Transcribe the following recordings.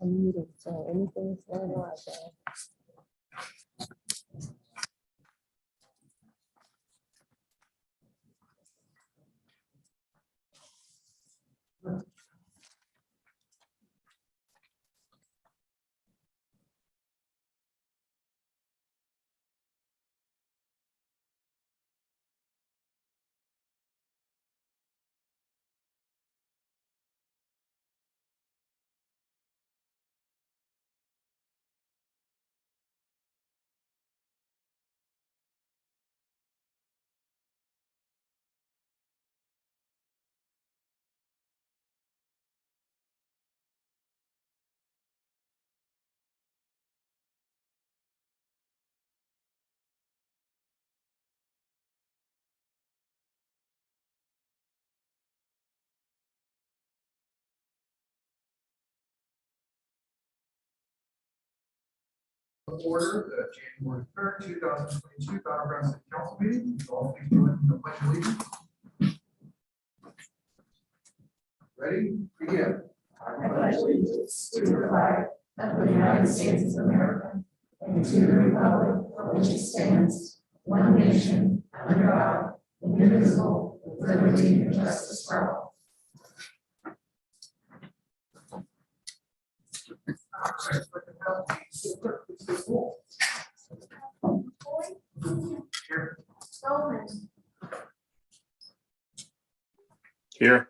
I'm muted, so anything's going on. Order the January 3rd, 2022 Battleground City Council meeting. All please join in the pledge of allegiance. Ready? Begin. I pledge allegiance to the flag of the United States of America and to the republic for which it stands, one nation, under God, indivisible, with liberty and justice for all. Salmon. Here.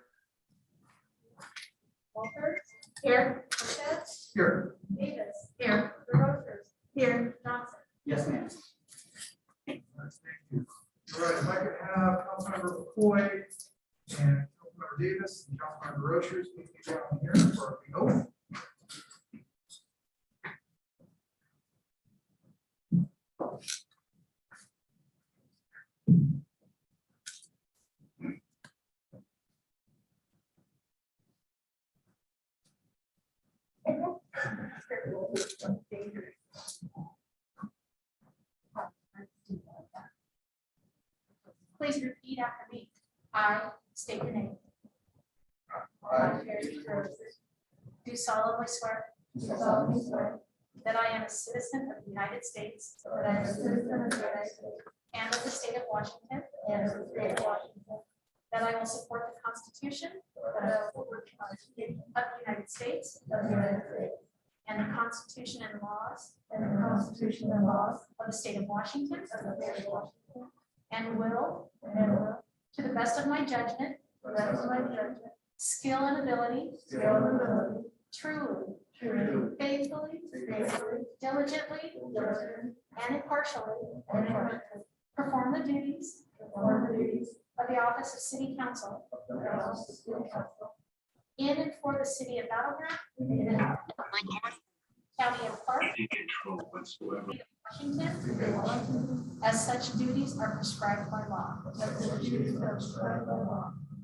Walter. Here. Phelps. Here. Davis. Here. Rogers. Here. Johnson. Yes, ma'am. Thank you. All right, if I could have Councilmember McCoy and Councilmember Davis and Councilmember Rochers meet me down here for the oath. Please repeat after me. I state your name. I, Do solemnly swear. That I am a citizen of the United States. And of the state of Washington. That I will support the Constitution. Of the United States. And the Constitution and laws. Of the state of Washington. And will. To the best of my judgment. Skill and ability. Truly. Faithfully. Diligently. And impartially. Perform the duties. Of the office of City Council. In and for the city of Battleground. County of Clark. Washington. As such duties are prescribed by law.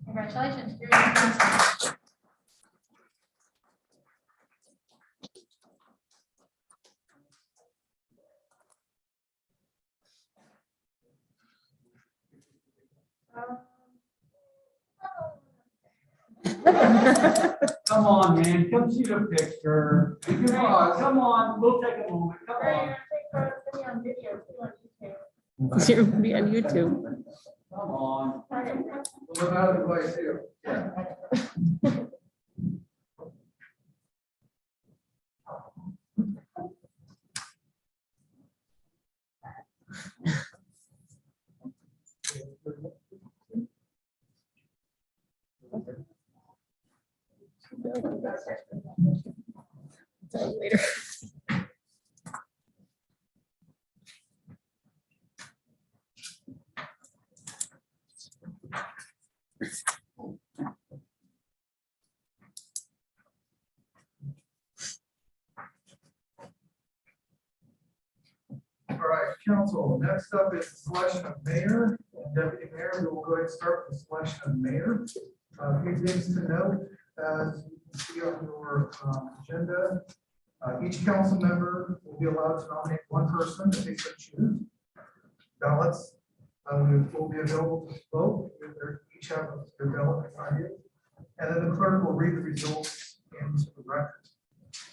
Congratulations. You're in council. Come on, man, come see the picture. Come on, we'll take a moment, come on. You're gonna be on YouTube. Come on. live out of the way too. Later. All right, council, next up is the selection of mayor and deputy mayor. We will go ahead and start with the selection of mayor. A few things to note, as you can see on your agenda, each council member will be allowed to nominate one person if they so choose. Ballots will be available to vote. They each have their ballot behind you. And then the clerk will read the results into the record.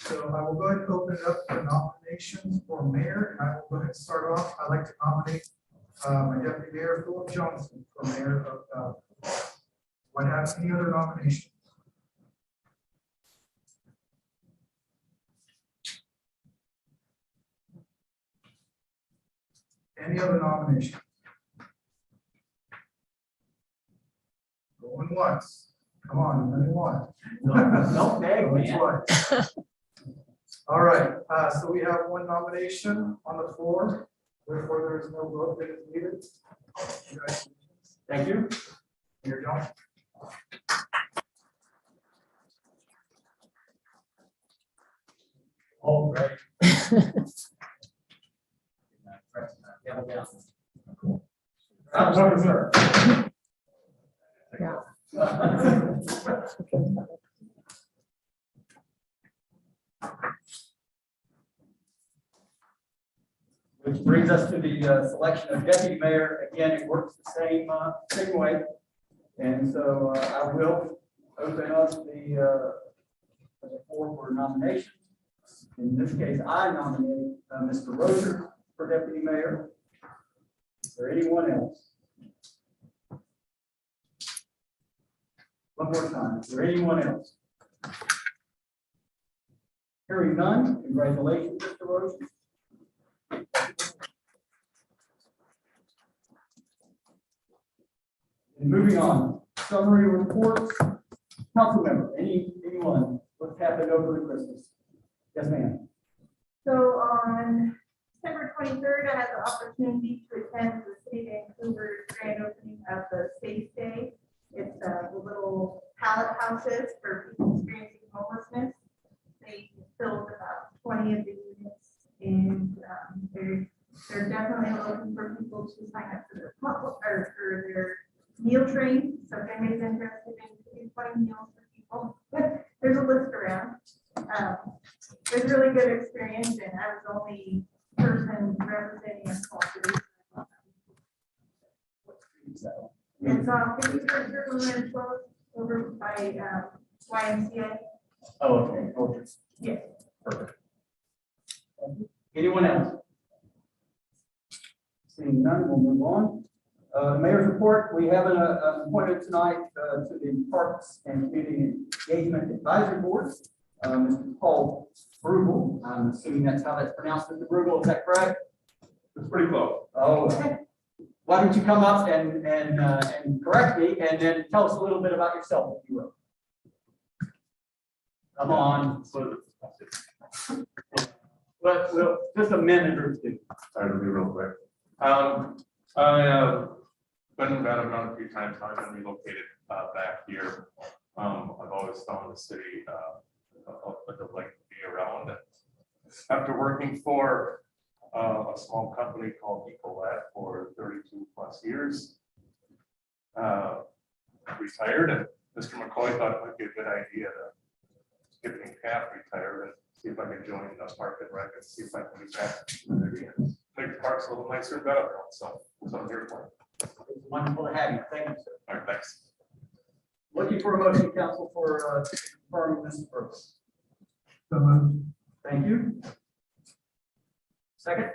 So I will go ahead and open it up for nominations for mayor, and I will go ahead and start off. I'd like to nominate my deputy mayor, Philip Johnson, for mayor of. What has any other nominations? Any other nominations? Going once. Come on, anyone? No, beg, man. Twice. All right, so we have one nomination on the floor, therefore there is no vote that is needed. Congratulations. Thank you. Mayor Johnson. All right. Sir. Yeah. Which brings us to the selection of deputy mayor. Again, it works the same way. And so I will open up the floor for nominations. In this case, I nominate Mr. Roser for deputy mayor. Is there anyone else? One more time. Is there anyone else? Hearing none, congratulations, Mr. Roser. And moving on, summary reports. Council member, anyone, what's happened over the Christmas? Yes, ma'am. So on December 23rd, I had the opportunity to attend the City of Vancouver's grand opening of the Safe Day. It's the little pallet houses for people experiencing homelessness. They filled about 20 of the units, and they're definitely looking for people to sign up for their or for their meal train. So if anybody's interested in doing 20 meals for people, there's a list around. It was a really good experience, and I was the only person representing a small city. It's on 53rd Circle and 12 over by YMCA. Oh, okay. Okay. Yes. Perfect. Anyone else? Seeing none, we'll move on. Mayor's report, we have an appointment tonight to the Parks and Community Engagement Advisory Board. Mr. Paul Brugel, I'm assuming that's how that's pronounced, Mr. Brugel, is that correct? It's pretty close. Oh, okay. Why don't you come up and correct me, and then tell us a little bit about yourself, if you will. Come on. Well, just a minute or two. Try to be real quick. I've been around a few times. I've been relocated back here. I've always found the city a delight to be around. After working for a small company called Ecolab for 32 plus years, retired, and Mr. McCoy thought it might be a good idea to get me half retired and see if I could join the Park and Rec and see if I can be back to the community and make the parks a little nicer and better. So I'm here for it. It's wonderful to have you. Thank you, sir. All right, thanks. Looking for a motion, council, for confirming this purpose. So moved. Thank you. Second?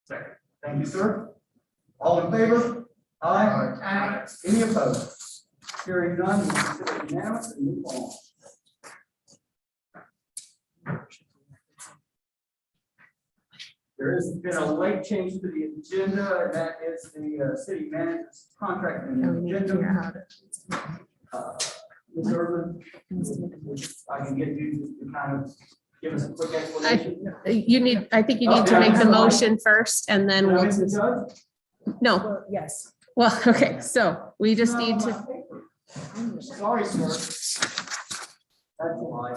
Second. Thank you, sir. All in favor? Aye. Aye. Any opposed? Hearing none, we consider it unanimous and move on. There has been a late change to the agenda, and that is the city manager's contract and Yeah, we need to figure out agenda. how to. Ms. Urban, I can get you to kind of give us a quick explanation. I think you need to make the motion first and then we'll, Mr. Judge? no, Yes. well, okay, so we just need to, Sorry, sir. That's a lie.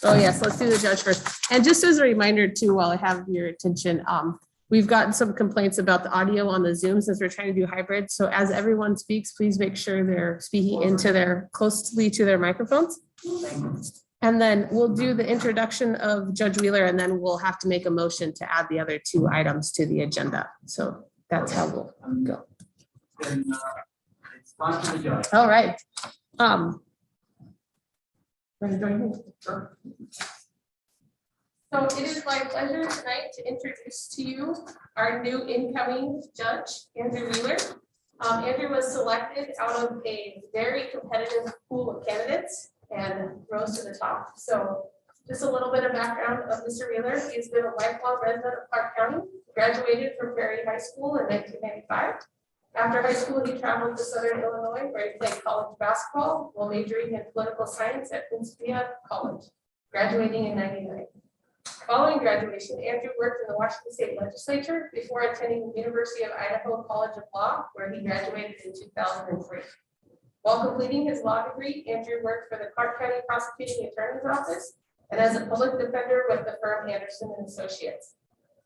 oh yes, let's do the judge first. And just as a reminder too, while I have your attention, we've gotten some complaints about the audio on the Zoom since we're trying to do hybrid. So as everyone speaks, please make sure they're speaking into closely to their microphones. Thank you. And then we'll do the introduction of Judge Wheeler, and then we'll have to make a motion to add the other two items to the agenda. So that's how we'll go. Then, it's time for the judge. All right. Ready to join me? Sure. So it is my pleasure tonight to introduce to you our new incoming judge, Andrew Mueller. Andrew was selected out of a very competitive pool of candidates and rose to the top. So just a little bit of background of Mr. Mueller. He's been a lifelong resident of Clark County, graduated from Prairie High School in 1995. After high school, he traveled to Southern Illinois, where he played college basketball while majoring in political science at Principia College, graduating in '99. Following graduation, Andrew worked in the Washington State Legislature before attending the University of Idaho College of Law, where he graduated in 2003. While completing his law degree, Andrew worked for the Clark County Prosecuting Attorney's Office and as a public defender with the firm Anderson and Associates.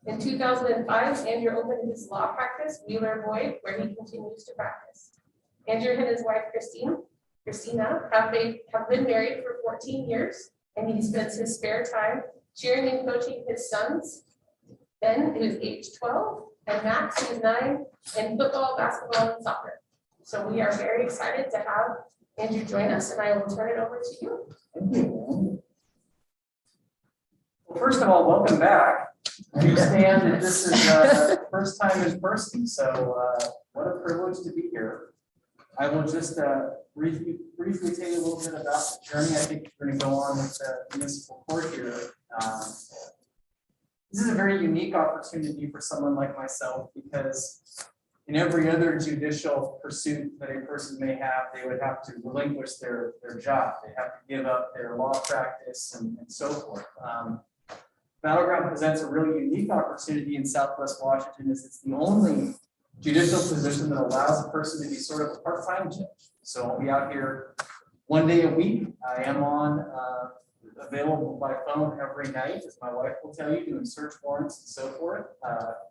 In 2005, Andrew opened his law practice, Wheeler Boyd, where he continues to practice. Andrew and his wife, Christina, have been married for 14 years, and he spends his spare time cheering and coaching his sons, Ben, who is age 12, and Max, who is 9, in football, basketball, and soccer. So we are very excited to have Andrew join us, and I will turn it over to you. Thank you. Well, first of all, welcome back. I understand that this is first time in person, so what a privilege to be here. I will just briefly tell you a little bit about the journey. I think we're going to go on with the municipal court here. This is a very unique opportunity for someone like myself because in every other judicial pursuit that a person may have, they would have to relinquish their job. They have to give up their law practice and so forth. Battleground presents a really unique opportunity in Southwest Washington as it's the only judicial position that allows a person to be sort of a part-time judge. So I'll be out here one day a week. I am on available by phone every night, as my wife will tell you, doing search warrants and so forth.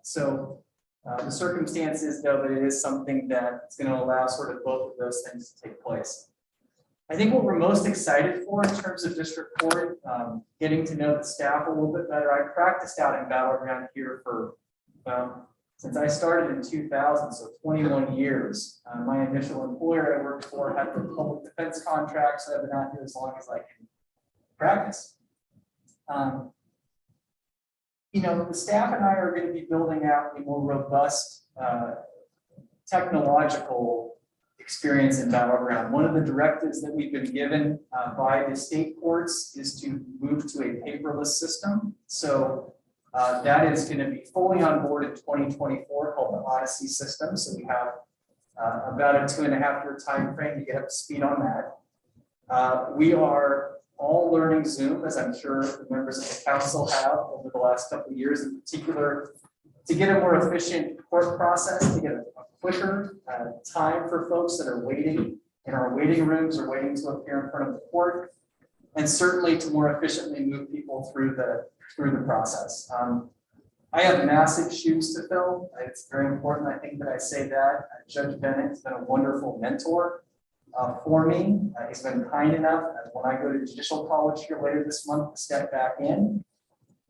The circumstance is, though, that it is something that's going to allow sort of both of those things to take place. I think what we're most excited for in terms of district court, getting to know the staff a little bit better. I practiced out in Battleground here for, since I started in 2000, so 21 years. My initial employer I worked for had the public defense contract, so I've been out here as long as I can practice. The staff and I are going to be building out a more robust technological experience in Battleground. One of the directives that we've been given by the state courts is to move to a paperless system. So that is going to be fully on board in 2024, called the Odyssey system. So we have about a 2.5-year time frame to get up to speed on that. We are all learning Zoom, as I'm sure the members of the council have over the last couple of years, in particular, to get a more efficient court process, to get a quicker time for folks that are waiting in our waiting rooms or waiting to appear in front of the court, and certainly to more efficiently move people through the process. I have massive shoes to fill. It's very important, I think, that I say that. Judge Bennett has been a wonderful mentor for me. He's been kind enough when I go to judicial college here later this month to step back in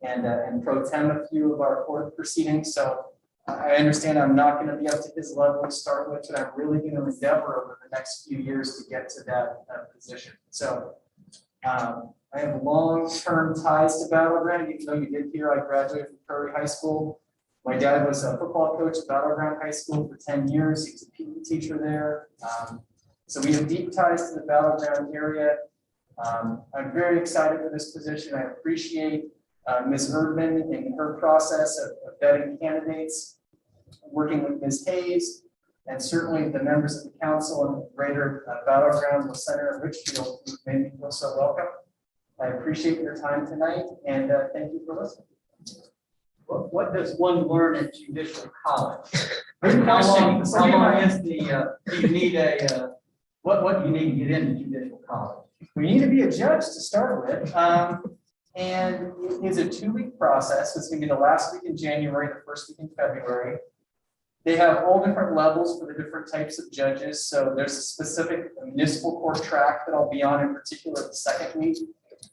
and pro tem a few of our court proceedings. So I understand I'm not going to be up to his level to start with, but I'm really going to endeavor over the next few years to get to that position. So I have long-term ties to Battleground. Even though you did hear I graduated from Prairie High School. My dad was a football coach at Battleground High School for 10 years. He was a PE teacher there. So we have deep ties to the Battleground area. I'm very excited for this position. I appreciate Ms. Erdman and her process of vetting candidates, working with Ms. Hayes, and certainly the members of the council and the greater Battleground Center in Richfield who made me feel so welcome. I appreciate your time tonight, and thank you for listening. What does one learn at judicial college? Good How question. long is the, do you need what do you need to get into judicial college? We need to be a judge to start with. And it is a 2-week process. It's going to be the last week in January, the first week in February. They have all different levels for the different types of judges. So there's a specific municipal court track that I'll be on in particular the second week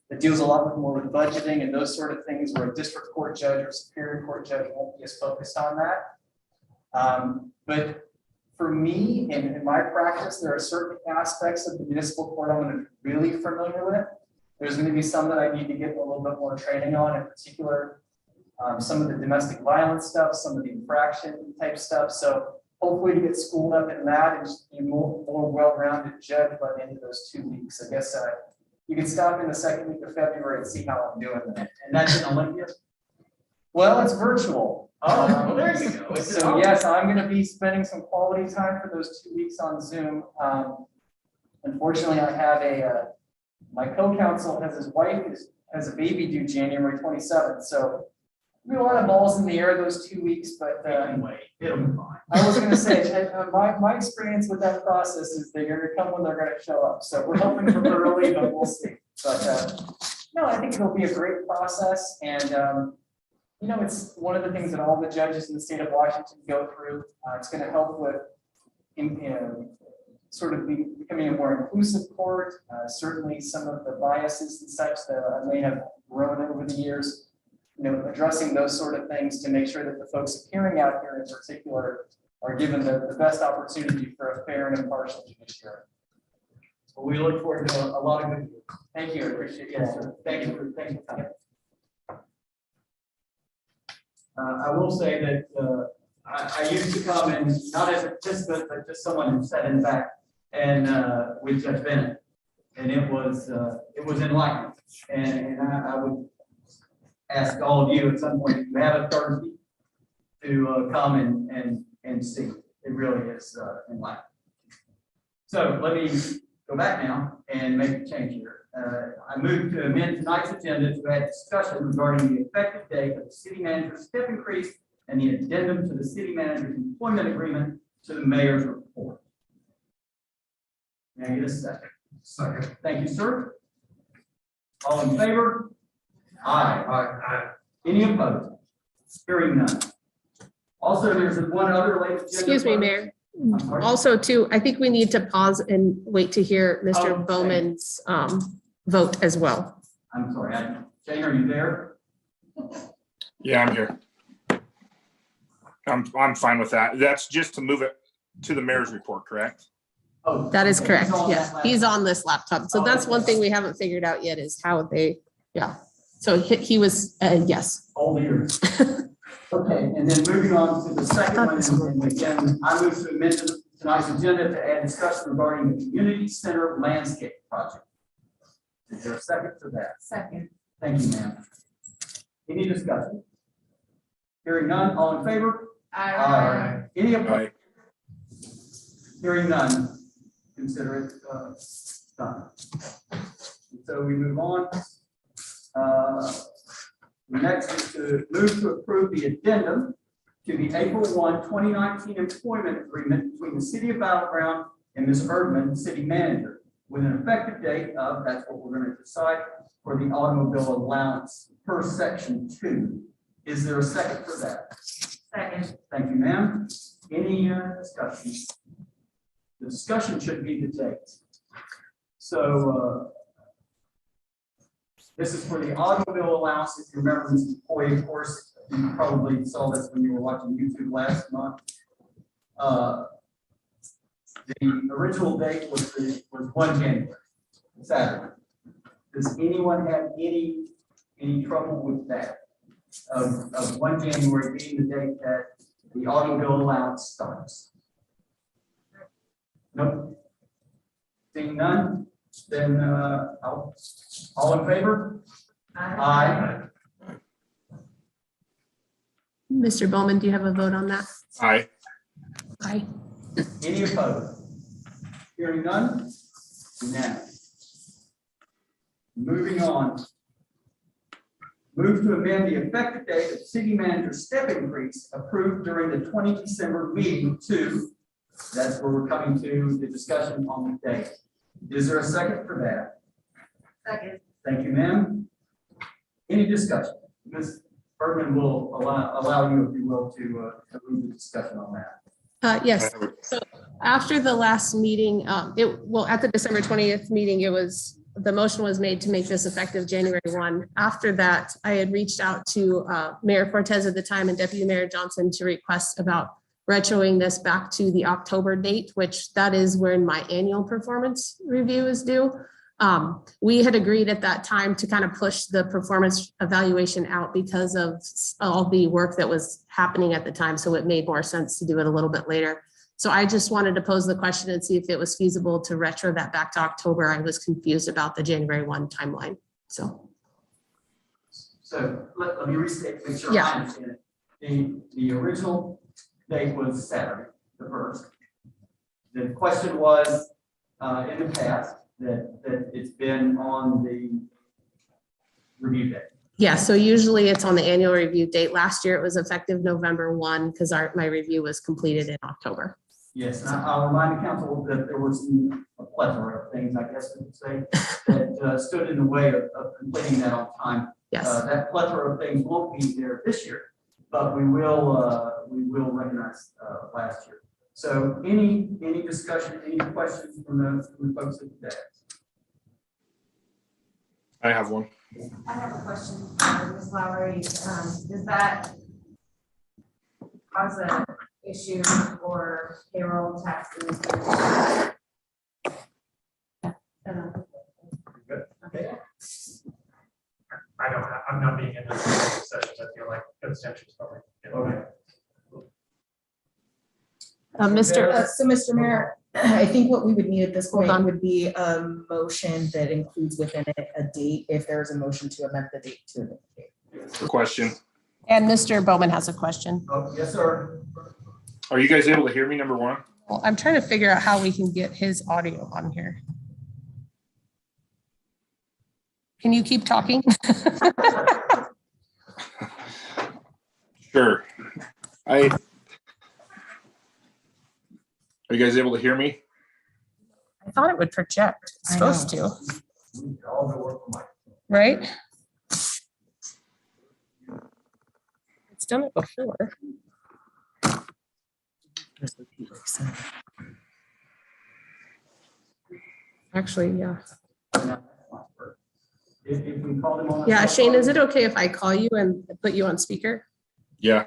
that deals a lot more with budgeting and those sort of things, where a district court judge or superior court judge won't be as focused on that. But for me, in my practice, there are certain aspects of the municipal court I'm going to be really familiar with. There's going to be some that I need to get a little bit more training on, in particular, some of the domestic violence stuff, some of the infraction type stuff. So hopefully to get schooled up in that and just be more well-rounded judge by the end of those 2 weeks. I guess you can stop in the second week of February and see how I'm doing. And that's in Olympia? Well, it's virtual. Oh, well, there you go. It's So yes, I'm going to be spending some quality time for those 2 weeks on Zoom. Unfortunately, I have my co-counsel his wife has a baby due January 27th. So we have a lot of balls in the air those 2 weeks, but Anyway, it'll be fine. I was going to say, my experience with that process is they're going to come when they're going to show up. So we're hoping for early, but we'll see. But no, I think it'll be a great process. And, it's one of the things that all the judges in the state of Washington go through. It's going to help with sort of becoming a more inclusive court. Certainly some of the biases and such that I may have grown over the years, addressing those sort of things to make sure that the folks appearing out here in particular are given the best opportunity for a fair and impartial judiciary. Well, we look forward to a lot of good. Thank you. I appreciate you. Yes, sir. Thank you for coming. I will say that I used to come in, not as a participant, but just someone who sat in the back and with Judge Bennett. And it was enlightening. And I would ask all of you at some point, if you have a Thursday, to come and see. It really is enlightening. So let me go back now and make a change here. I move to amend tonight's agenda to add discussion regarding the effective date of the city manager's step increase and the addendum to the city manager's employment agreement to the mayor's report. May I get a second? Second. Thank you, sir. All in favor? Aye. Aye. Any opposed? Hearing none. Also, there's one other late. Excuse me, Mayor. I'm sorry. Also, too, I think we need to pause and wait to hear Oh, Mr. okay. Bowman's vote as well. I'm sorry. Jane, are you there? Yeah, I'm here. I'm fine with that. That's just to move it to the mayor's report, correct? Oh, That is okay. correct. He's on Yeah, that he's laptop. on this laptop. So Oh, that's one okay. thing we haven't figured out yet is how yeah. So he was, yes. All ears. Okay, and then moving on to the second one, and again, I move to amend tonight's agenda to add discussion regarding the community center landscape project. Is there a second for that? Second. Thank you, ma'am. Any discussion? Hearing none, all in favor? Aye. Any opposed? Right. Hearing none, consider it done. And so we move on. Next is to move to approve the addendum to the April 1, 2019 employment agreement between the city of Battleground and Ms. Erdman, city manager, with an effective date of, that's what we're going to decide, for the automobile allowance per section 2. Is there a second for that? Second. Thank you, ma'am. Any discussion? The discussion should be the date. So this is for the automobile allowance. If you remember, Mr. Coy, of course, you probably saw this when you were watching YouTube last month. The original date was 1 January, Saturday. Does anyone have any trouble with that? Of 1 January being the date that the automobile allowance starts? Nope. Seeing none, then all in favor? Aye. Mr. Bowman, do you have a vote on that? Aye. Aye. Any opposed? Hearing none? Unanimous. Moving on. Move to amend the effective date of city manager's step increase approved during the 20 December meeting to, that's where we're coming to the discussion on the date. Is there a second for that? Second. Thank you, ma'am. Any discussion? Ms. Bergman will allow you, if you will, to move the discussion on that. Yes. So after the last meeting, at the December 20th meeting, the motion was made to make this effective January 1. After that, I had reached out to Mayor Cortez at the time and Deputy Mayor Johnson to request about retroing this back to the October date, which that is when my annual performance review is due. We had agreed at that time to kind of push the performance evaluation out because of all the work that was happening at the time. So it made more sense to do it a little bit later. So I just wanted to pose the question and see if it was feasible to retro that back to October. I was confused about the January 1 timeline. So. So let me restate, make sure Yeah. I understand it. The original date was Saturday, the 1st. The question was, in the past, that it's been on the review day. Yeah, so usually it's on the annual review date. Last year it was effective November 1 because my review was completed in October. Yes, and I'll remind the council that there was a plethora of things, I guess we could say, that stood in the way of completing that on time. Yes. That plethora of things won't be there this year, but we will recognize last year. So any discussion, any questions from the folks at the desk? I have one. I have a question, Ms. Lowry. Does that cause an issue for payroll taxes? Good. Okay. I'm not being in this session, I feel like abstentions probably. Okay. So, Mr. Mayor, I think what we would need at this Hold point on. would be a motion that includes within it a date, if there's a motion to amend the date to amend the date. Question. And Mr. Bowman has a question. Oh, yes, sir. Are you guys able to hear me, number one? Well, I'm trying to figure out how we can get his audio on here. Can you keep talking? Sure. Are you guys able to hear me? I thought it would project. It's I know. supposed to, We all go work for Mike. right? It's done it before. Actually, yeah. If we call him on. Yeah, Shane, is it okay if I call you and put you on speaker? Yeah.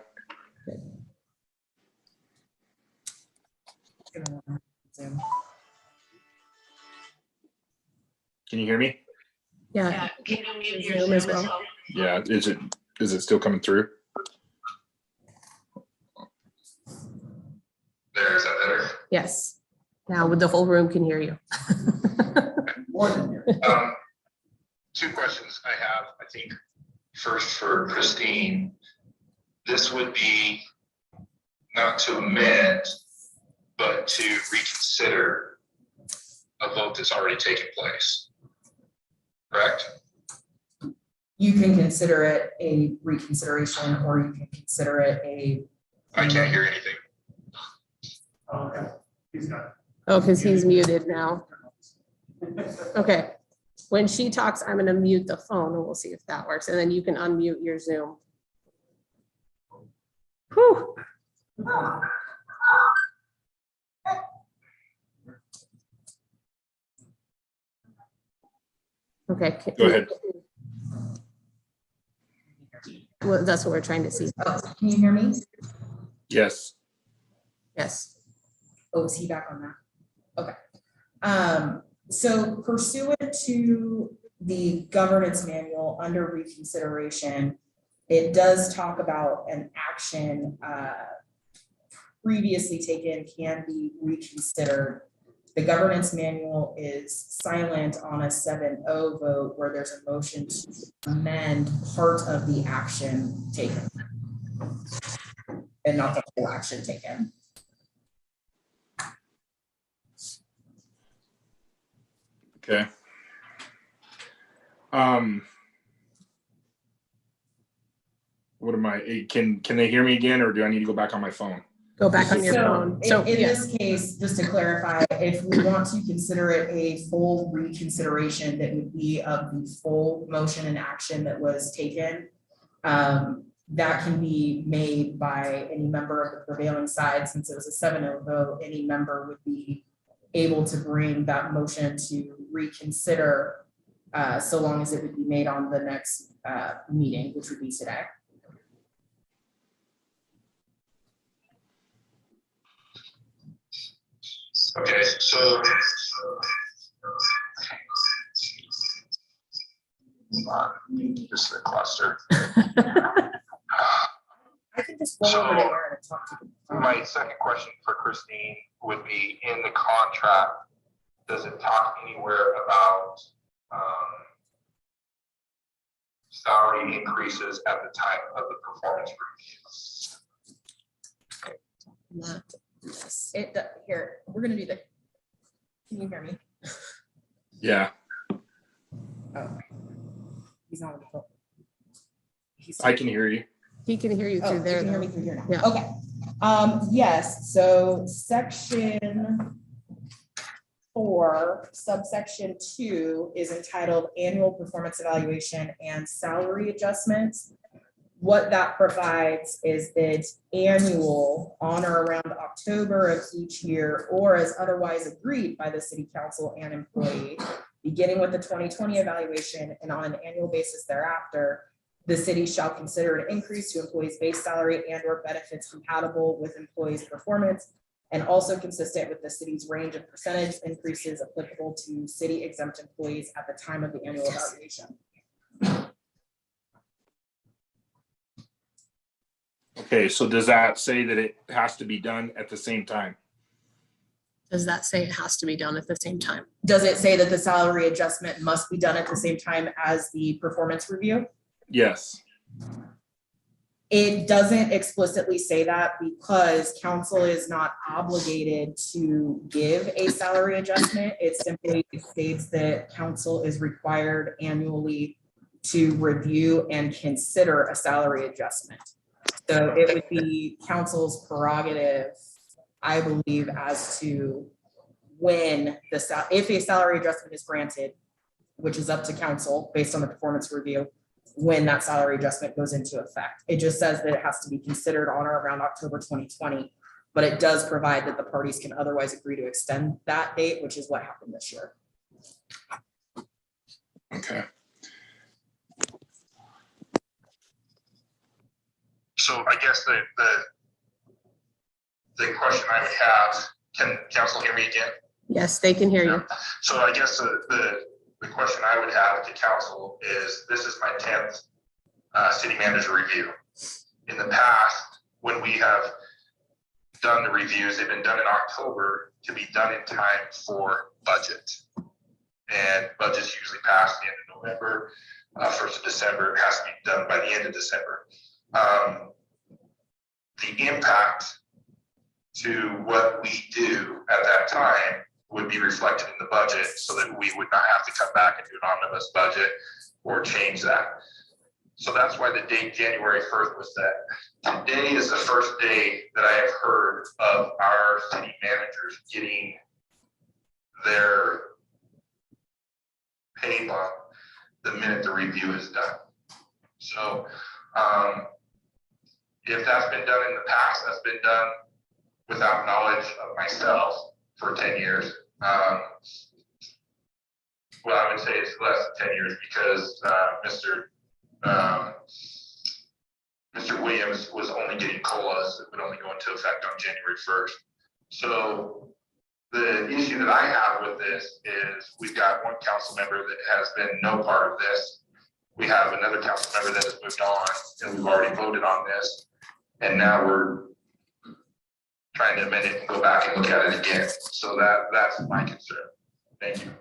Can you hear me? Yeah. Can you mute your Zoom as Zoom as well? well? Yeah. Is it still coming through? There, is that better? Yes. Now the whole room can hear you. More than here. Two questions I have, I think, first for Christine. This would be not to amend, but to reconsider a vote that's already taken place. Correct? You can consider it a reconsideration, or you can consider it a. I can't hear anything. Okay. He's got Oh, because he's muted now. Okay. When she talks, I'm going to mute the phone and we'll see if that works. And then you can unmute your Zoom. Whew. Okay. Go ahead. Well, that's what we're trying to see. Oh, can you hear me? Yes. Yes. Oh, is he back on that? Okay. So pursuant to the governance manual under reconsideration, it does talk about an action previously taken can be reconsidered. The governance manual is silent on a 7-0 vote where there's a motion to amend part of the action taken and not the whole action taken. Okay. What am I, can they hear me again, or do I need to go back on my phone? Go back on your phone. So in yeah. this case, just to clarify, if we want to consider it a full reconsideration, that would be of the full motion and action that was taken. That can be made by any member of the prevailing side. Since it was a 7-0 vote, any member would be able to bring that motion to reconsider, so long as it would be made on the next meeting, which would be today. Okay, so Just the cluster. I can just go over to Aaron and talk to them. My second question for Christine would be, in the contract, does it talk anywhere about salary increases at the time of the performance review? Not this. Here, we're gonna do that. Can you hear me? Yeah, Oh. He's not on the phone. I can hear you. He can hear you Oh, through you there. can hear though. me through here now. Yeah. Okay. Yes, so section 4, subsection 2 is entitled Annual Performance Evaluation and Salary Adjustments. What that provides is that annual on or around October of each year, or as otherwise agreed by the city council and employee, beginning with the 2020 evaluation and on an annual basis thereafter, the city shall consider an increase to employees' base salary and or benefits compatible with employees' performance and also consistent with the city's range of percentage increases applicable to city exempt employees at the time of the annual evaluation. Okay, so does that say that it has to be done at the same time? Does that say it has to be done at the same time? Does it say that the salary adjustment must be done at the same time as the performance review? Yes. It doesn't explicitly say that because council is not obligated to give a salary adjustment. It simply states that council is required annually to review and consider a salary adjustment. So it would be council's prerogative, I believe, as to when if a salary adjustment is granted, which is up to council based on the performance review, when that salary adjustment goes into effect. It just says that it has to be considered on or around October 2020, but it does provide that the parties can otherwise agree to extend that date, which is what happened this year. Okay. So I guess the question I would have, can council hear me again? Yes, they can hear you. So I guess the question I would have to council is, this is my 10th city manager review. In the past, when we have done the reviews, they've been done in October to be done in time for budget. And budgets usually pass the end of November, 1st of December. It has to be done by the end of December. The impact to what we do at that time would be reflected in the budget so that we would not have to come back and do an omnibus budget or change that. So that's why the date January 1st was set. Today is the first day that I have heard of our city managers getting their pay bump the minute the review is done. So if that's been done in the past, that's been done without knowledge of myself for 10 years. Well, I would say it's less than 10 years because Mr. Williams was only getting COLAs that would only go into effect on January 1st. So the issue that I have with this is we've got one council member that has been no part of this. We have another council member that has moved on and we've already voted on this. And now we're trying to amend it and go back and look at it again. So that's my concern. Thank you.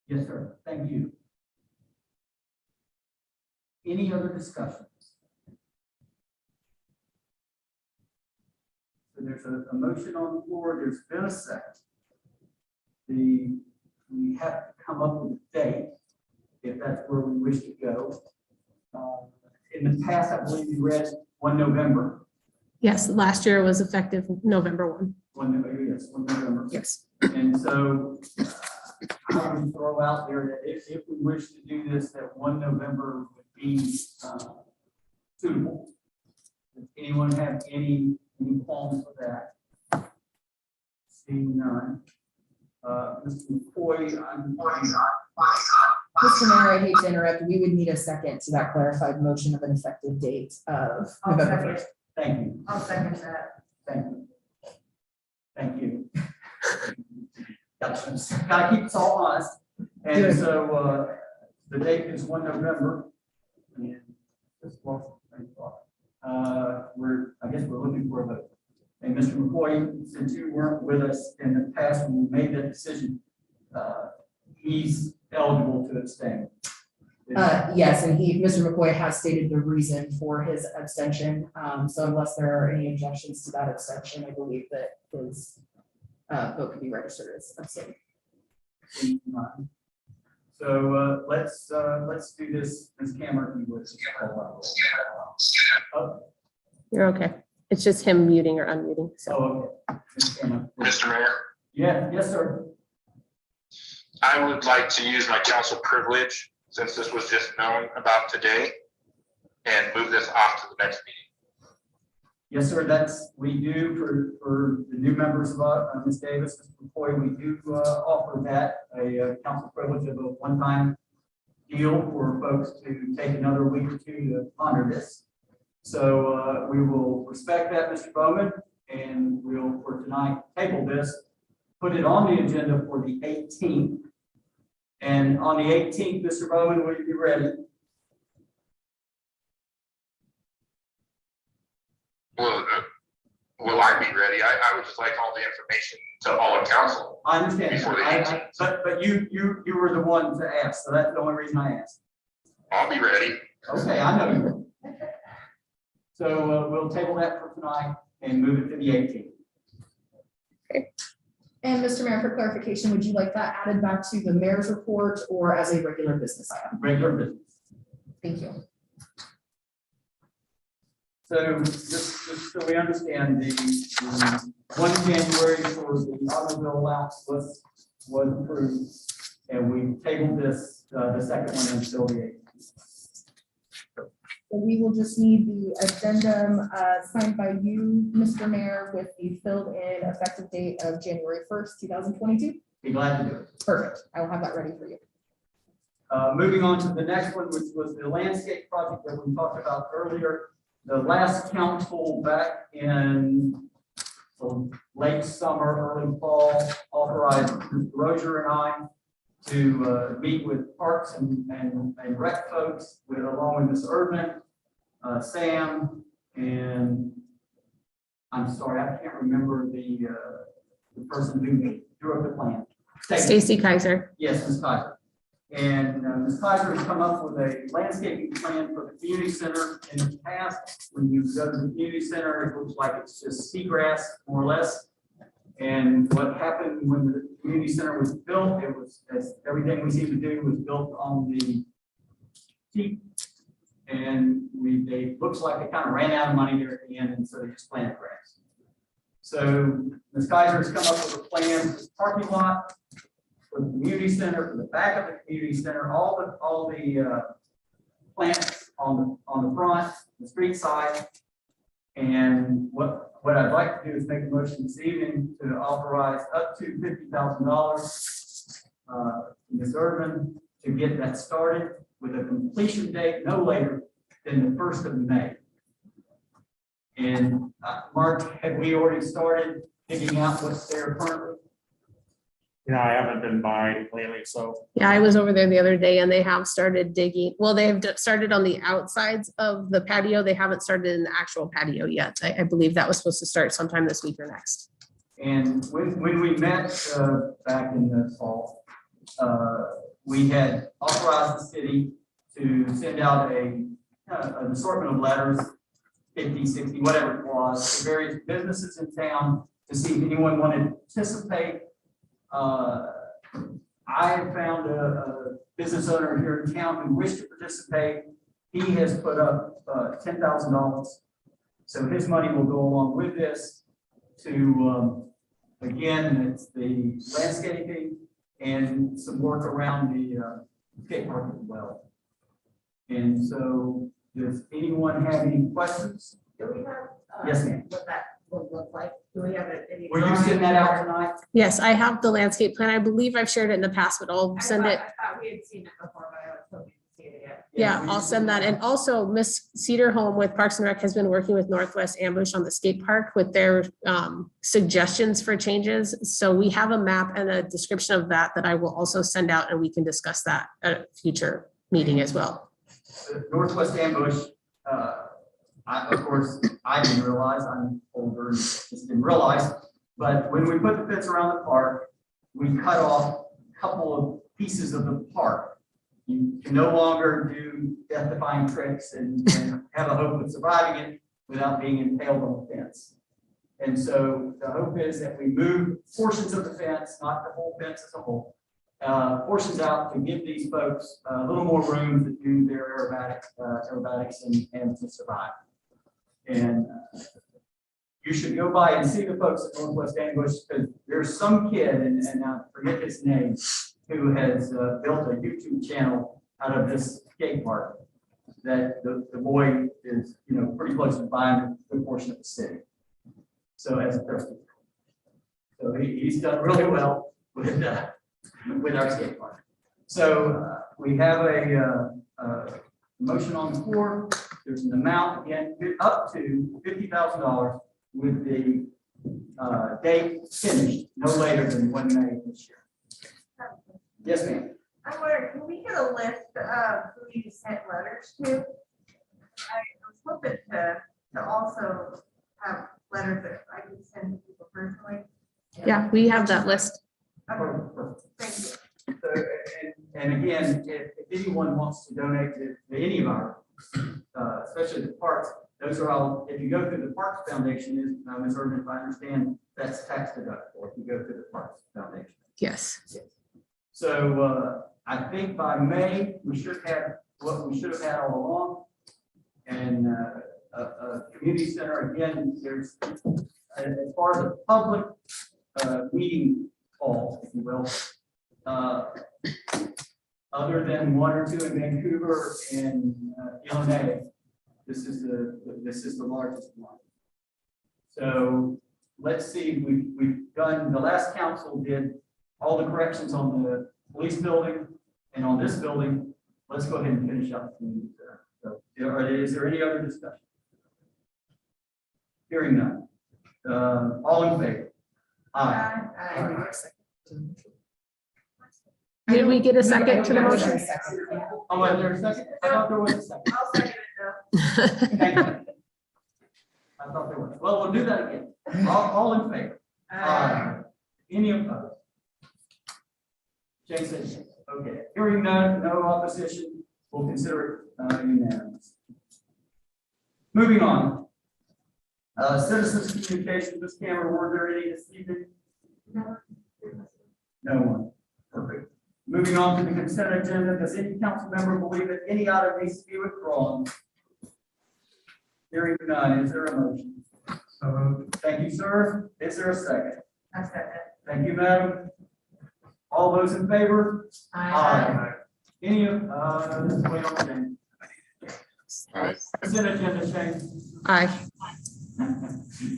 Yes, sir. Thank you. Any other discussions? So there's a motion on the floor. There's been a second. We have to come up with a date if that's where we wish to go. In the past, I believe you read 1 November. Yes, last year was effective November 1. 1 November. Yes. And so I would throw out there that if we wish to do this, that 1 November would be suitable. Does anyone have any qualms with that? Seeing none. Mr. McCoy, Mr. Mayor, I hate to interrupt. We would need a second to that clarified motion of an effective date of November 1st. Thank you. I'll second that. Thank you. Thank you. Gotta keep us all honest. And so, the date is 1 November. And this was, I guess we're looking for a vote. And Mr. McCoy, since you weren't with us in the past when we made that decision, he's eligible to abstain. Yes, and Mr. McCoy has stated the reason for his abstention. So unless there are any objections to that abstention, I believe that his vote can be registered as abstain. So let's do this, Ms. Cameron, you would. Oh, You're okay. It's just him muting or unmuting, so. okay. Ms. Cameron. Mr. Mayor, Yeah, yes, sir. I would like to use my council privilege, since this was just known about today, and move this off to the next meeting. Yes, sir, we do for the new members of Ms. Davis, Mr. McCoy, we do offer that, a council privilege of a one-time deal for folks to take another week or two to honor this. So we will respect that, Mr. Bowman, and we'll, for tonight, table this, put it on the agenda for the 18th. And on the 18th, Mr. Bowman, will you be ready? Will I be ready? I would just like all the information to all of council. I understand, Before the 18th. but you were the one to ask, so that's the only reason I asked. I'll be ready. Okay, I know you will. So we'll table that for tonight and move it to the 18th. And Mr. Mayor, for clarification, would you like that added back to the mayor's report or as a regular business item? Regular business. Thank you. So just so we understand, the 1 January for the automobile allowance was approved, and we tabled this, the second one until the 18th. So we will just need the addendum signed by you, Mr. Mayor, with the filled in effective date of January 1st, 2022. Be glad to do it. Perfect. I will have that ready for you. Moving on to the next one, which was the landscape project that we talked about earlier. The last council back in late summer, early fall, authorized Mr. Rozier and I to meet with parks and rec folks along with Ms. Erdman, Sam, and I'm sorry, I can't remember the person who drew up the plan. Stacy Kaiser. Yes, Ms. Kaiser. And Ms. Kaiser has come up with a landscaping plan for the community center. In the past, when you go to the community center, it looks like it's just seagrass, more or less. And what happened when the community center was built, it was, as everything we seem to do was built on the cheap. And they looks like they kind of ran out of money there at the end, and so they just planted grass. So Ms. Kaiser has come up with a plan for the parking lot, for the community center, for the back of the community center, all the plants on the front, the street side. And what I'd like to do is make a motion this evening to authorize up to $50,000 Ms. Urban to get that started with a completion date no later than the 1st of May. And Mark, have we already started digging out what's there currently? Yeah, I haven't been by lately, so. Yeah, I was over there the other day and they have started digging. Well, they have started on the outsides of the patio. They haven't started in the actual patio yet. I believe that was supposed to start sometime this week or next. And when we met back in the fall, we had authorized the city to send out an assortment of letters, 50, 60, whatever it was, to various businesses in town to see if anyone wanted to participate. I found a business owner here in town who wished to participate. He has put up $10,000. So his money will go along with this to, again, it's the landscaping and some work around the skate park as well. And so does anyone have any questions? Do we have? Yes, ma'am. What that would look like? Do we have any? Were you sending that out tonight? Yes, I have the landscape plan. I believe I've shared it in the past, but I'll send it. I thought we had seen it before, but I was hoping to see it again. Yeah, I'll send that. And also Miss Cedarholm with Parks and Rec has been working with Northwest Ambush on the skate park with their suggestions for changes. So we have a map and a description of that I will also send out, and we can discuss that at a future meeting as well. Northwest Ambush, of course, I didn't realize, I'm older, and just didn't realize, but when we put the fence around the park, we cut off a couple of pieces of the park. You can no longer do death-defying tricks and have a hope of surviving it without being impaled on the fence. And so the hope is that we move portions of the fence, not the whole fence as a whole, portions out to give these folks a little more room to do their aerobatics and to survive. And you should go by and see the folks at Northwest Ambush, because there's some kid, and I forget his name, who has built a YouTube channel out of this skate park that the boy is, pretty close to buying a good portion of the city. So as a person. So he's done really well with our skate park. So we have a motion on the floor. There's an amount, again, up to $50,000 with the date finished no later than 1 May this year. Yes, ma'am. I wonder, can we get a list of who you sent letters to? I was hoping to also have letters that I could send to people personally. Yeah, we have that list. Okay, thank you. So, and again, if anyone wants to donate to any of our, especially the parks, those are all, if you go through the Parks Foundation, Ms. Urban, if I understand, that's tax deductible if you go through the Parks Foundation. Yes. So I think by May, we should have what we should have had all along. And a community center, again, there's, as far as the public meeting hall, if you will, other than 1 or 2 in Vancouver and Illinois, this is the largest one. So let's see, we've done, the last council did all the corrections on the police building and on this building. Let's go ahead and finish up the community center. So is there any other discussion? Hearing none. All in favor? Aye. Did we get a second to the motion? Oh, was there a second? I thought there was a second. I'll second it though. Thank you. I thought there was. Well, we'll do that again. All in favor? Aye. Any opposed? Jay says yes. Okay. Hearing none, no opposition, we'll consider it unanimous. Moving on. Citizens communication, Ms. Cameron, were there any this evening? No one. Perfect. Moving on to the consent agenda. Does any council member believe that any item needs to be withdrawn? Hearing none, is there a motion? Thank you, sir. Is there a second? I second. Thank you, madam. All those in favor? Aye. Any, wait on Jane. Consent agenda, Shane. Aye.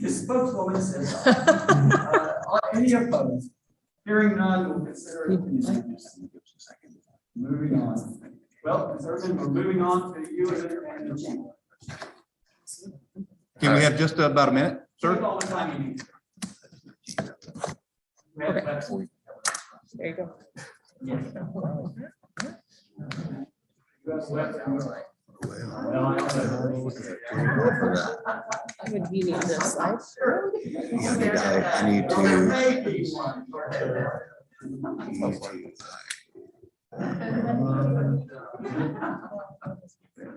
The spokeswoman says, any opposed? Hearing none, we'll consider it unanimous. Moving on. Well, Ms. Urban, we're moving on to you and the chief. Can we have just about a minute, sir? Take all the time you need. We have about- There you go. Yes. You have left. I would be needing this slide. I need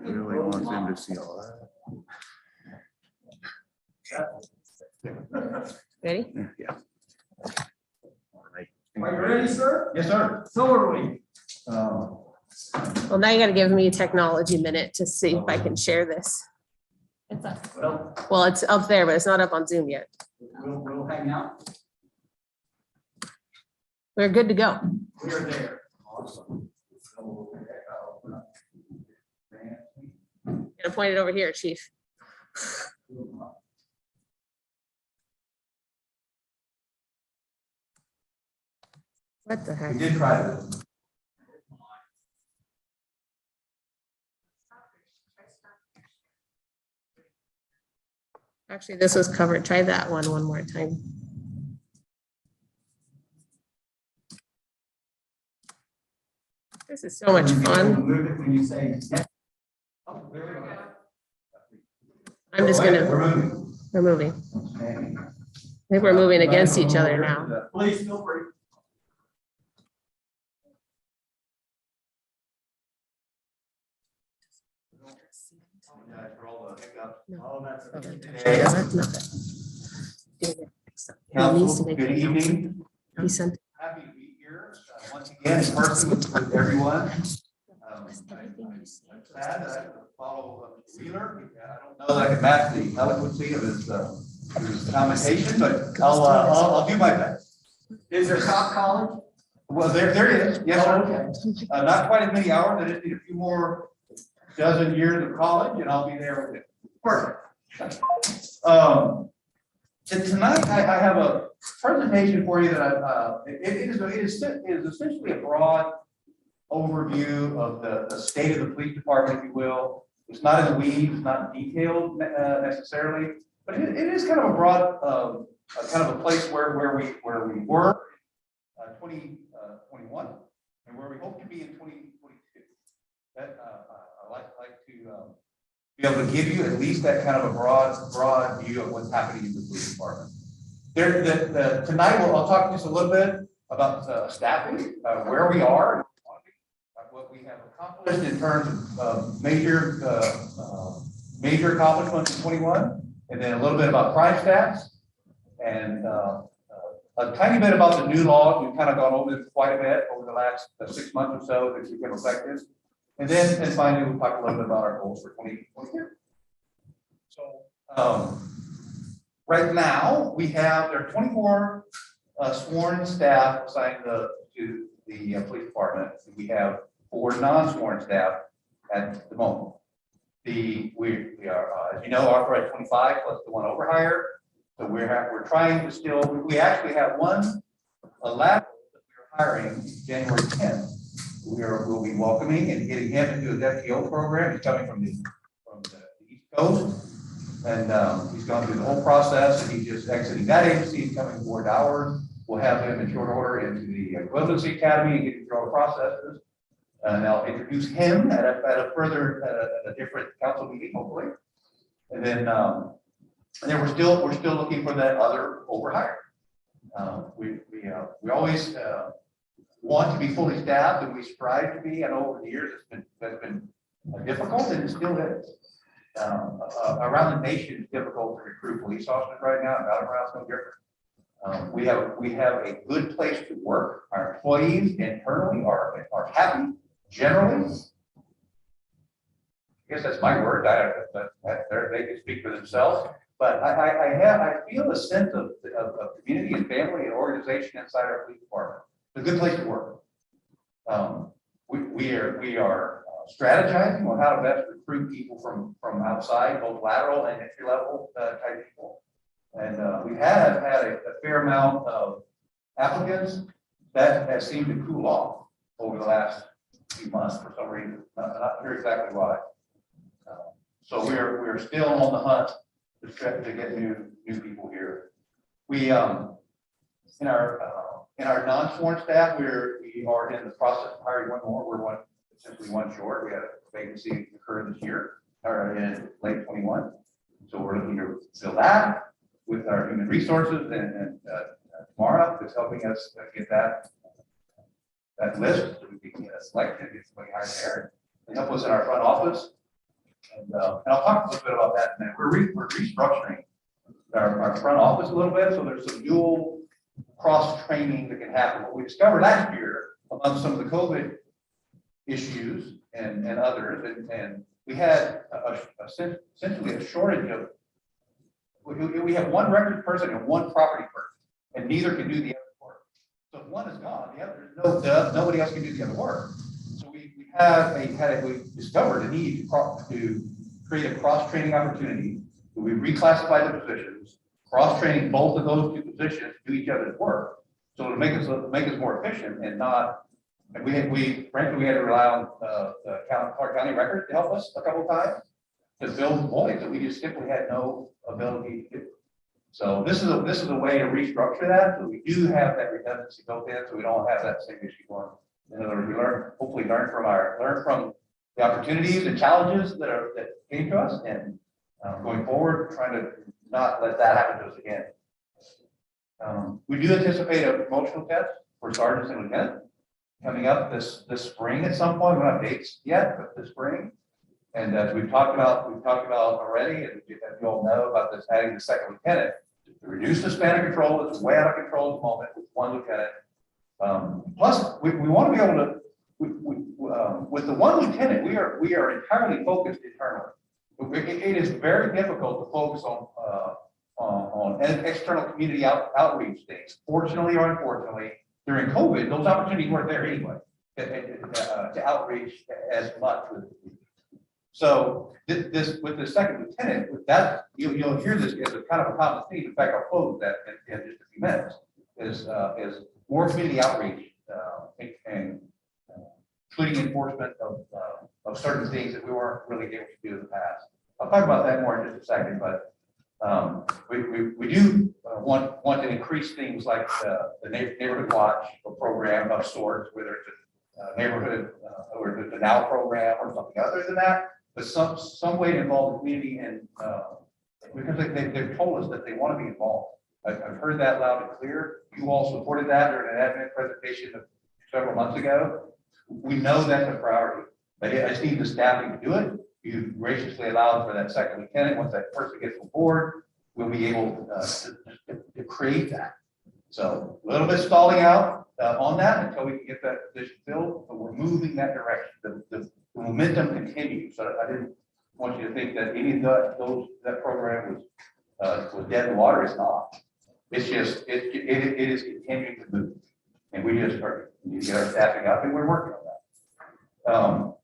really wants him to see all that. Ready? Yeah. Are you ready, sir? Yes, sir. So are we. Well, now you gotta give me a technology minute to see if I can share this. It's up. Well, it's up there, but it's not up on Zoom yet. We'll hang out. We're good to go. We're there. Awesome. Gonna point it over here, chief. What the heck? We did try to. Actually, this was covered. Try that one more time. This is so much fun. Move it when you say. I'm just gonna, we're moving. I think we're moving against each other now. Please feel free. Oh, that's. Okay. Doesn't? Nothing. He needs to make Good it. evening. He sent. Happy to be here once again in person with everyone. I'm sad that I have to follow Wheeler. I don't know that I can match the eloquency of his commentation, but I'll do my best. Is there South College? Well, there is, yes, Oh, sir. okay. Not quite as many hours. I just need a few more dozen years of college and I'll be there with it. Perfect. Tonight I have a presentation for you that it is essentially a broad overview of the state of the police department, if you will. It's not in the weeds, not detailed necessarily, but it is kind of a broad, kind of a place where we were 2021 and where we hope to be in 2022. That I like to be able to give you at least that kind of a broad view of what's happening in the police department. Tonight, I'll talk just a little bit about staffing, where we are, what we have accomplished in terms of major accomplishments in 21, and then a little bit about crime stats, and a tiny bit about the new laws. We've kind of gone over this quite a bit over the last 6 months or so that became effective. And then, finally, we'll talk a little bit about our goals for 2022. So, right now, there are 24 sworn staff assigned to the police department. We have 4 non-sworn staff at the moment. We are, as you know, authorized 25 plus the 1 overhire. So we're trying to still. We actually have one lateral that we are hiring January 10th. We'll be welcoming and getting him into his FTO program. He's coming from the East Coast, and he's gone through the whole process, and he's just exiting that agency and coming aboard ours. We'll have him in short order into the equivalency academy and get through all the processes. And I'll introduce him at a different council meeting, hopefully. And then we're still looking for that other overhire. We always want to be fully staffed, and we strive to be. I know over the years that's been difficult, and it still is. Around the nation, it's difficult to recruit police officers right now. Battleground's no different. We have a good place to work. Our employees internally are happy generally. I guess that's my word. They can speak for themselves. But I feel a sense of community and family and organization inside our police department. It's a good place to work. We are strategizing on how to best recruit people from outside, both lateral and entry level type people. And we have had a fair amount of applicants that has seemed to cool off over the last few months for some reason. Not sure exactly why. So we're still on the hunt to get new people here. We in our non-sworn staff, we are in the process of hiring one more. We're essentially one short. We had a vacancy occur this year, or in late 21. So we're looking to fill that with our human resources, and Tamara is helping us get that list so we can get selected, get somebody hired there, and help us in our front office. And I'll talk a little bit about that in a minute. We're restructuring our front office a little bit, so there's some dual cross training that can happen. What we discovered last year among some of the COVID issues and others, and we had essentially a shortage of. We have one records person and one property person, and neither can do the other work. So if one is gone, the other nobody else can do the other work. So we discovered a need to create a cross-training opportunity. We reclassified the positions, cross-training both of those 2 positions to do each other's work. So to make us more efficient and not. And frankly we had to rely on the Clark County records to help us a couple of times. to fill voids that we just simply had no ability to do. So this is a way to restructure that, so we do have that redundancy built in, so we don't have that same issue going. In other words, we hopefully learn from the opportunities and challenges that came to us, and going forward, trying to not let that happen to us again. We do anticipate a promotional test for sergeants and lieutenants coming up this spring at some point. We don't have dates yet, but this spring. And as we've talked about already, and as you all know about this, adding the second lieutenant to reduce the span of control. It's way out of control at the moment with one lieutenant. Plus, we want to be able to, with the one lieutenant, we are entirely focused internally. It is very difficult to focus on external community outreach things. Fortunately or unfortunately, during COVID, those opportunities weren't there anyway to outreach as much with the community. So this with the second lieutenant, with that you'll hear this as a kind of a common theme. In fact, I'll close that in just a few minutes. Is more community outreach and including enforcement of certain things that we weren't really able to do in the past. I'll talk about that more in just a second, but we do want to increase things like the neighborhood watch program of sorts, whether it's a neighborhood or the NOW program or something other than that, but some way to involve the community, and because they've told us that they want to be involved. I've heard that loud and clear. You all supported that during an admin presentation several months ago. We know that's a priority, but I just need the staffing to do it. You graciously allowed for that second lieutenant. Once that person gets on board, we'll be able to create that. So a little bit stalling out on that until we can get that position filled, but we're moving that direction. The momentum continues. So I didn't want you to think that any of that program was dead in the water. It's not. It's just it is continuing to move, and we just need to get our staffing up, and we're working on that.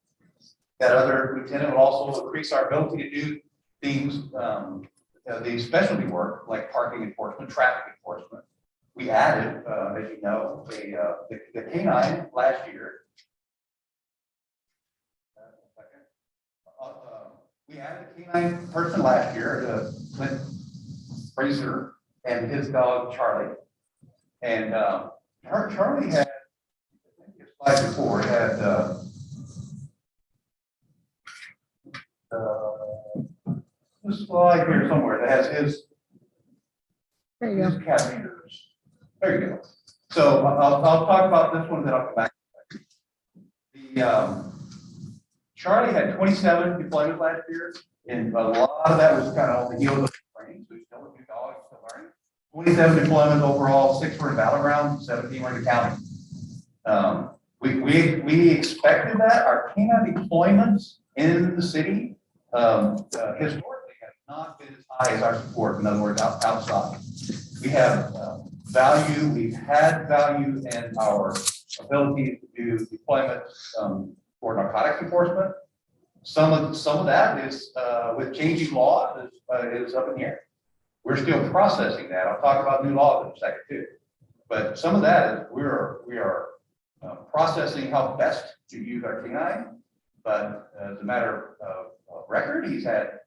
That other lieutenant will also increase our ability to do things, the specialty work like parking enforcement, traffic enforcement. We added, as you know, the K9 last year. We added a K9 person last year, Clint Fraser and his dog Charlie. And Charlie had, I think his slide before, had this slide here somewhere that has his cat meters. There you go. So I'll talk about this one, then I'll come back. Charlie had 27 deployments last year, and a lot of that was kind of on the heels of training. So he's still a new dog, still learning. 27 deployments overall, 6 were in battlegrounds, 17 were in the county. We expected that. Our K9 deployments in the city historically have not been as high as our support. In other words, outside. We have value. We've had value in our ability to do deployments for narcotics enforcement. Some of that is with changing law is up in the air. We're still processing that. I'll talk about new laws in a second too. But some of that is we are processing how best to use our K9. But as a matter of record, he's had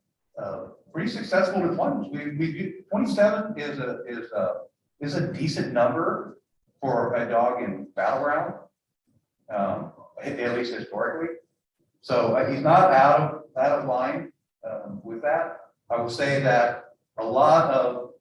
pretty successful deployments. We 27 is a decent number for a dog in battleground, at least historically. So he's not out of line with that. I will say that a lot of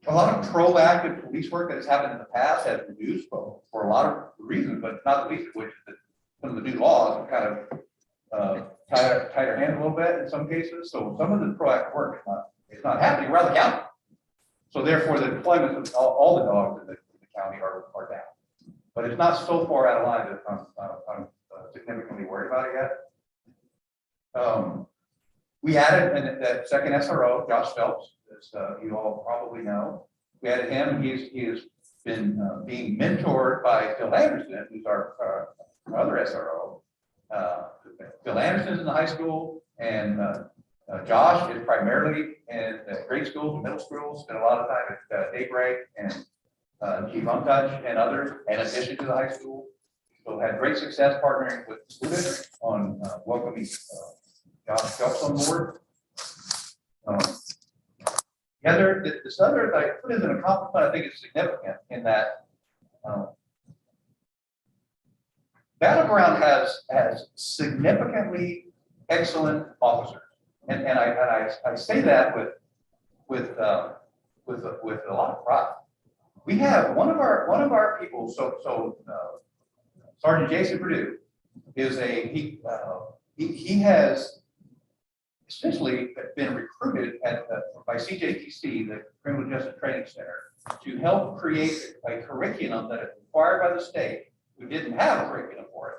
proactive police work that has happened in the past has reduced for a lot of reasons, but not the least of which is that some of the new laws have kind of tied our hands a little bit in some cases. So some of the proactive work is not happening around the county. So therefore, the deployments of all the dogs in the county are down. But it's not so far out of line that I'm significantly worried about it yet. We added that second SRO, Josh Phelps, as you all probably know. We added him, and he has been being mentored by Phil Anderson, who's our other SRO. Phil Anderson is in the high school, and Josh is primarily in grade schools and middle schools, spent a lot of time at Daybreak and Chief Untouch and others, in addition to the high school. So had great success partnering with the school district on welcoming Phelps on board. This other, I put as an accomplishment, I think it's significant in that Battleground has significantly excellent officers. And I say that with a lot of pride. We have one of our people, Sergeant Jason Purdue is he has essentially been recruited by CJTC, the Criminal Justice Training Center, to help create a curriculum that is required by the state. We didn't have a curriculum for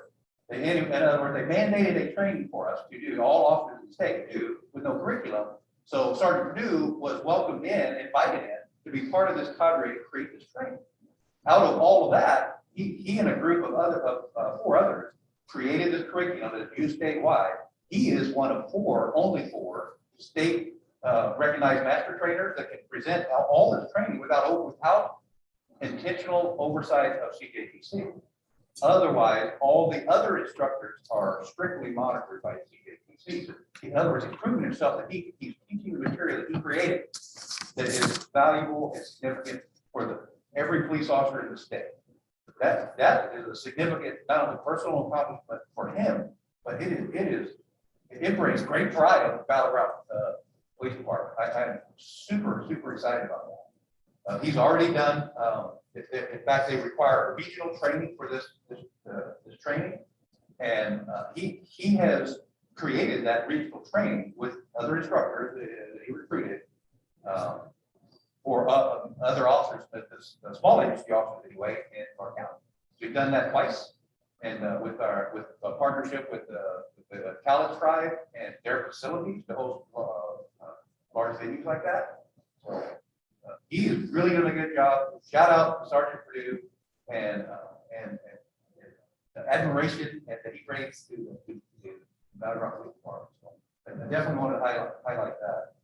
it. In other words, they mandated a training for us to do, all officers in the state do, with no curriculum. So Sergeant Purdue was welcomed in, invited in, to be part of this cadre to create this training. Out of all of that, he and a group of four others created this curriculum that is used statewide. He is one of only four state recognized master trainers that can present all this training without intentional oversight of CJTC. Otherwise, all the other instructors are strictly monitored by CJTC. In other words, he's proven himself that he's teaching the material that he created that is valuable and significant for every police officer in the state. That is a significant, not only personal accomplishment for him, but it brings great pride on the Battleground Police Department. I'm super excited about that. He's already done. In fact, they require regional training for this training, and he has created that regional training with other instructors that he recruited for other officers, the small agency officers anyway, in our county. So we've done that twice, and with a partnership with the Talent Tribe and their facilities to host large venues like that. So he is really doing a good job. Shout out to Sergeant Purdue and the admiration that he brings to the Battleground Police Department. So I definitely want to highlight that.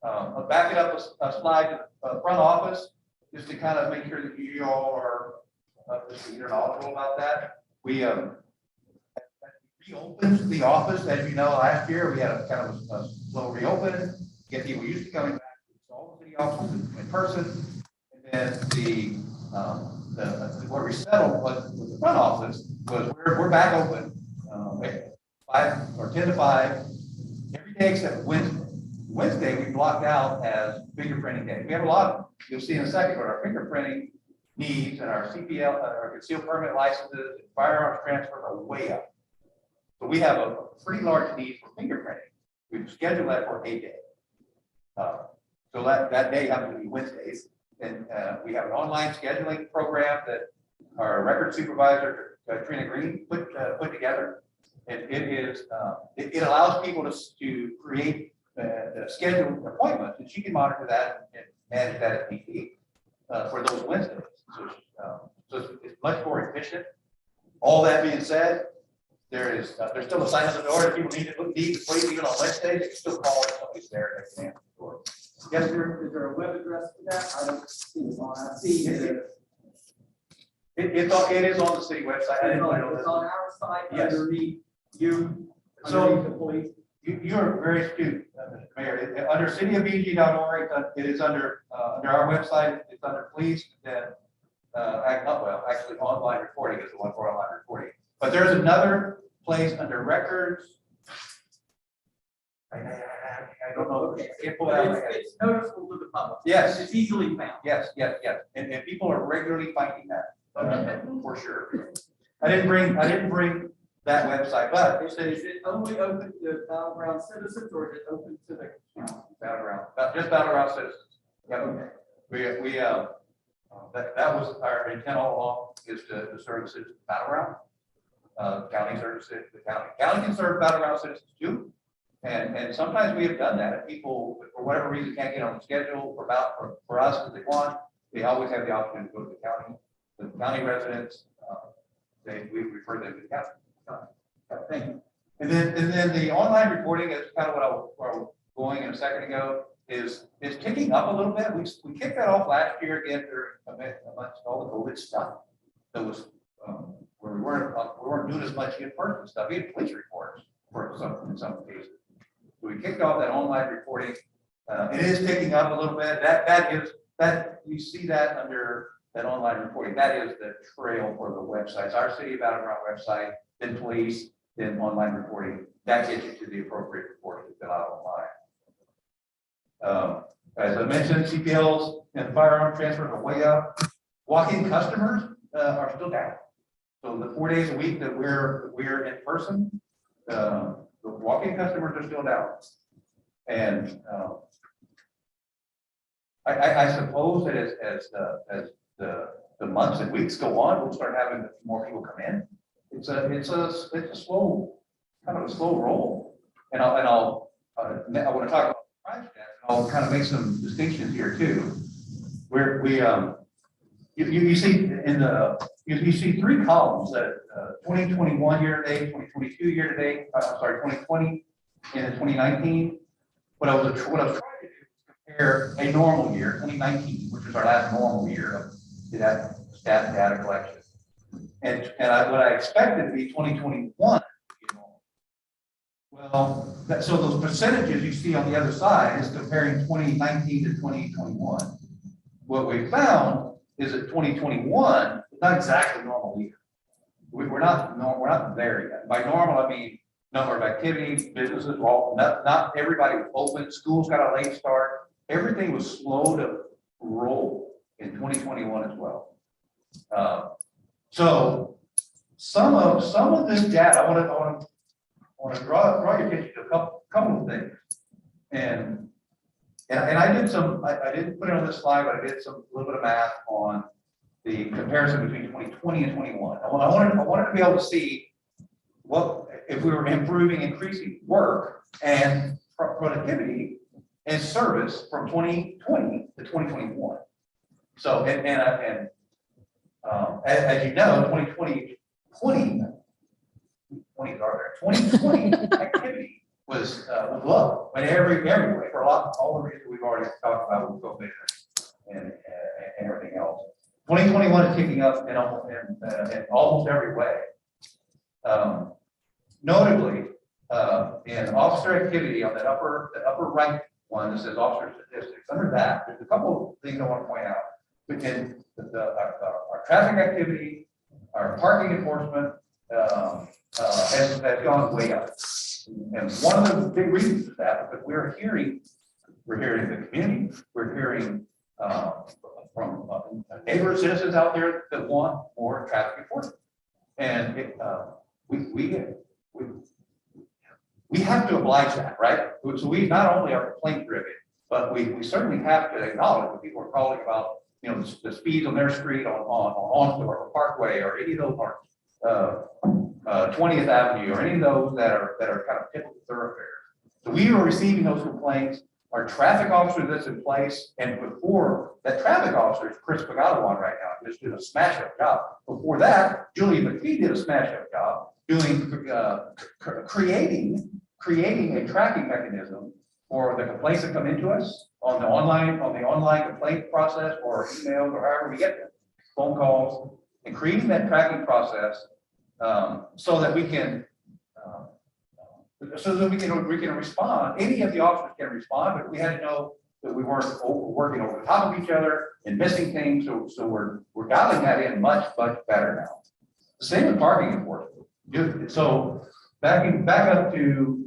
I'll back it up a slide to the front office, just to kind of make sure that you all are you're knowledgeable about that. We reopened the office, as you know, last year. We had a kind of a slow reopen, get people used to coming back to all the city offices in person, and then where we settled with the front office was we're back open 5 or 10 to 5 every day except Wednesday. Wednesday we blocked out as fingerprinting day. We have a lot of them. You'll see in a second, but our fingerprinting needs and our CPL, our concealed permit licenses and firearms transfers are way up. So we have a pretty large need for fingerprinting. We've scheduled that for a day. So that day happens to be Wednesdays. And we have an online scheduling program that our record supervisor, Trina Green, put together. And it allows people to create scheduled appointments, and she can monitor that and manage that if need be for those Wednesdays. So it's much more efficient. All that being said, there's still a sign at the door. If people need to please, even on Wednesdays, they can still call if somebody's there and they can answer the door. Yes, is there a web address for that? I don't see it on. I see it. It is on the city website. I didn't put it on It's on our site. Yes. Underneath you. So underneath the police. You're very astute, Mr. Mayor. Under cityofbg.org, it is under our website. It's under police. Then actually online reporting is the one for online reporting. But there's another place under records. I don't know. Okay. I can't pull it out. It's noticeable to the public. Yes. It's easily found. Yes. And people are regularly finding that for sure. I didn't bring that website, but Is it only open to Battleground citizens or is it open to the county? just Battleground citizens. Yep. Okay. We that was our intent all along, is to serve the citizens of Battleground. County serves the county. County can serve Battleground citizens too. And sometimes we have done that. If people, for whatever reason, can't get on the schedule for us as they want, they always have the option to go to the county. The county residents, we refer them to the county. Thank you. And then the online reporting is kind of what I was going in a second ago, is ticking up a little bit. We kicked that off last year again during amongst all the COVID stuff. That was where we weren't doing as much in-person stuff. We had police reports. in some cases. So we kicked off that online reporting. It is picking up a little bit. That you see that under that online reporting. That is the trail for the websites. Our City of Battleground website, then police, then online reporting. That gets you to the appropriate reporting to fill out online. As I mentioned, CPLs and firearm transfers are way up. Walk-in customers are still down. So the 4 days a week that we're in person, the walk-in customers are still down. And I suppose that as the months and weeks go on, we'll start having more people come in. It's a slow, kind of a slow roll. And I want to talk about crime stats. I'll kind of make some distinctions here too. You see in you see three columns that 2021 year to date, 2022 year to date. I'm sorry, 2020 and 2019. What I was trying to do is compare a normal year, 2019, which is our last normal year of that stat data collection, and what I expected to be 2021. Well, so those percentages you see on the other side is comparing 2019 to 2021. What we found is that 2021 is not exactly normal year. We're not there yet. By normal, I mean number of activities, businesses, well, not everybody was open. Schools got a late start. Everything was slow to roll in 2021 as well. So some of this data, I want to draw your attention to a couple of things. And I did I didn't put it on this slide, but I did a little bit of math on the comparison between 2020 and 21. I wanted to be able to see what if we were increasing work and productivity and service from 2020 to 2021. So as you know, 2020 activity was low, but everywhere for all the reasons we've already talked about with COVID and everything else. 2021 is kicking up in almost every way. Notably, in officer activity on the upper right one that says officer statistics, under that, there's a couple of things I want to point out. Within our traffic activity, our parking enforcement has gone way up. And one of the big reasons is that, because we're hearing the community, we're hearing from neighbor citizens out there that want more traffic enforcement. And we have to oblige that, right? So we not only are complaint driven, but we certainly have to acknowledge when people are calling about, you know, the speeds on their street on or Parkway or any of those 20th Avenue or any of those that are kind of typical thoroughfares. So we are receiving those complaints. Our traffic officer that's in place, and before that traffic officer is Chris Pagadawan right now, just did a smash up job. Before that, Julie McPhee did a smash up job doing creating a tracking mechanism for the complaints that come into us on the online complaint process or emails or however we get them, phone calls, and creating that tracking process so that we can respond. Any of the officers can respond, but we had to know that we weren't working over the top of each other and missing things. So we're dialing that in much better now. The same with parking enforcement. So back up to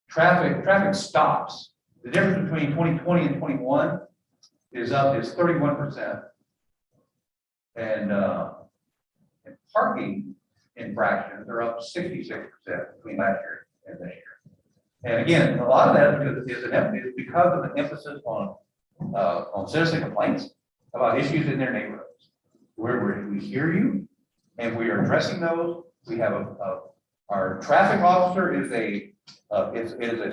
traffic stops. The difference between 2020 and 21 is 31%, and parking infractions are up 66% between last year and this year. And again, a lot of that is because of the emphasis on citizen complaints about issues in their neighborhoods, where we hear you and we are addressing those. We have our traffic officer is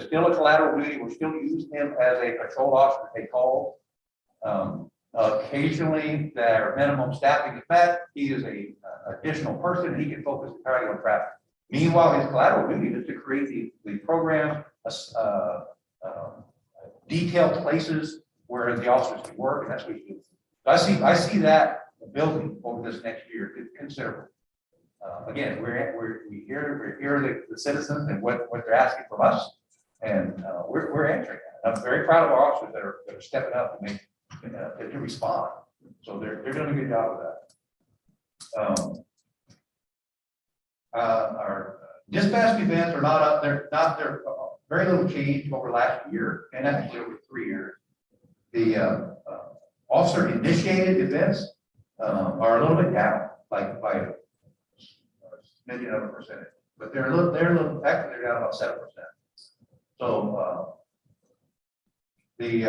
still a collateral duty. We're still using him as a patrol officer to take calls. Occasionally, their minimum staffing is met. He is a additional person. He can focus entirely on traffic. Meanwhile, his collateral duty is to create the program, detailed places where the officers can work, and that's what he does. I see that building over this next year considerably. again, we hear the citizens and what they're asking from us, and we're answering that. I'm very proud of our officers that are stepping up and to respond. So they're doing a good job of that. Our dispatch events are not up there, very little change over last year, and actually over 3 years. The officer initiated events are a little bit down, like by a million of a percentage, but they're a little, actually they're down about 7%. So the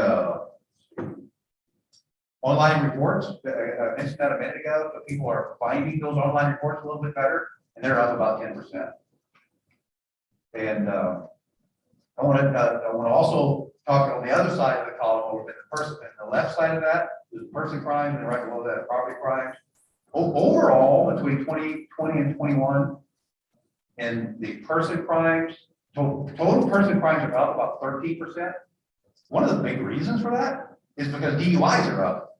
online reports, I mentioned that a minute ago, but people are finding those online reports a little bit better, and they're up about 10%. And I want to also talk on the other side of the column, over the left side of that is person crime, and right below that property crimes. Overall, between 2020 and 21, and the person crimes, total person crimes are up about 13%. One of the big reasons for that is because DUIs are up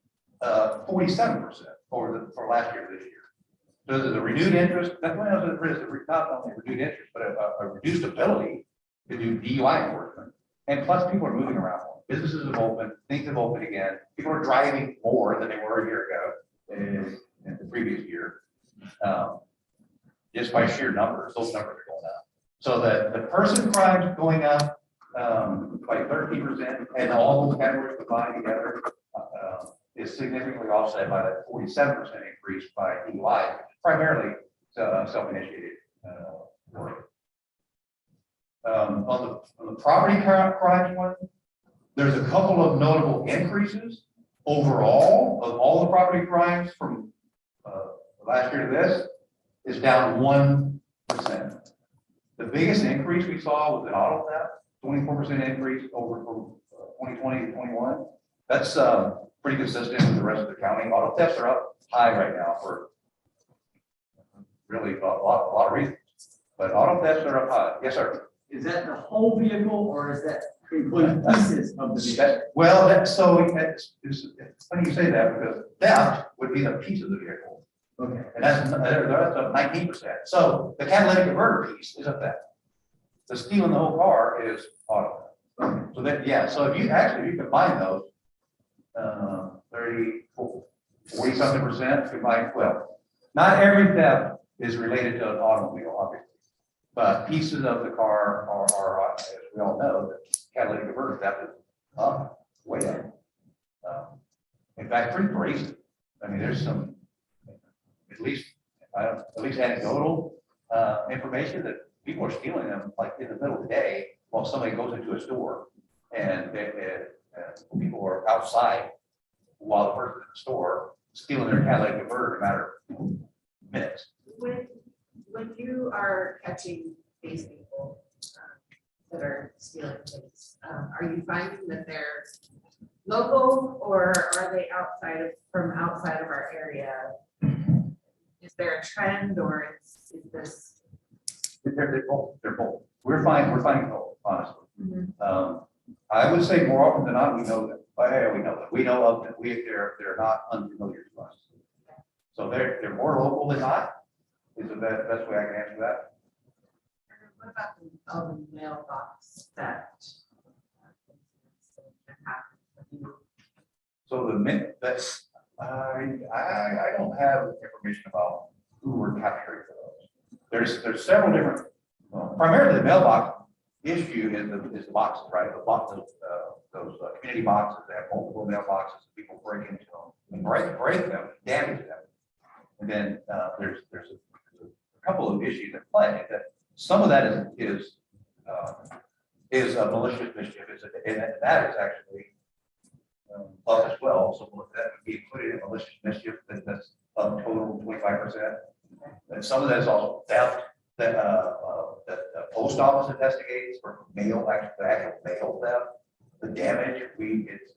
47% for last year to this year. So there's a renewed interest, not only renewed interest, but a reduced ability to do DUI enforcement. And plus people are moving around more. Businesses have opened, things have opened again. People are driving more than they were a year ago in the previous year. Just by sheer numbers, those numbers are going up. So the person crimes going up by 13%, and all those categories combined together is significantly offset by that 47% increase by DUI, primarily self-initiated work. On the property crimes one, there's a couple of notable increases overall of all the property crimes from last year to this is down 1%. The biggest increase we saw was in auto theft, 24% increase over from 2020 to 21. That's pretty consistent with the rest of the county. Auto thefts are up high right now for really a lot of reasons, but auto thefts are up high. Yes, sir. Is that the whole vehicle or is that including pieces of the vehicle? Well, it's funny you say that, because theft would be the piece of the vehicle. Okay. And that's up 19%. So the catalytic converter piece is up that. The stealing the whole car is auto theft. So that, yeah, so if you combine those, 40 something percent combined, well, not every theft is related to an automobile, obviously, but pieces of the car are as we all know, the catalytic converter theft is up, way up. In fact, pretty crazy. I mean, there's some, at least anecdotal information that people are stealing them like in the middle of the day while somebody goes into a store, and people are outside while the person's in the store stealing their catalytic converter in a matter of minutes. When you are catching these people that are stealing things, are you finding that they're local, or are they from outside of our area? Is there a trend, or is this? They're both. We're finding both, honestly. I would say more often than not, we know that. We know of them. They're not unfamiliar to us. So they're more local than not. Is the best way I can answer that. What about the mailbox theft? So that's I don't have information about who we're capturing for those. There's several different. Primarily the mailbox issue is the boxes, right? The boxes, those community boxes that have multiple mailboxes. People break into them and break them, damage them, and then there's a couple of issues at play. That some of that is a malicious mischief, and that is actually up as well. So that would be included in malicious mischief. That's up total 25%. And some of that is also theft that the post office investigates for mail, the actual mail theft. The damage it's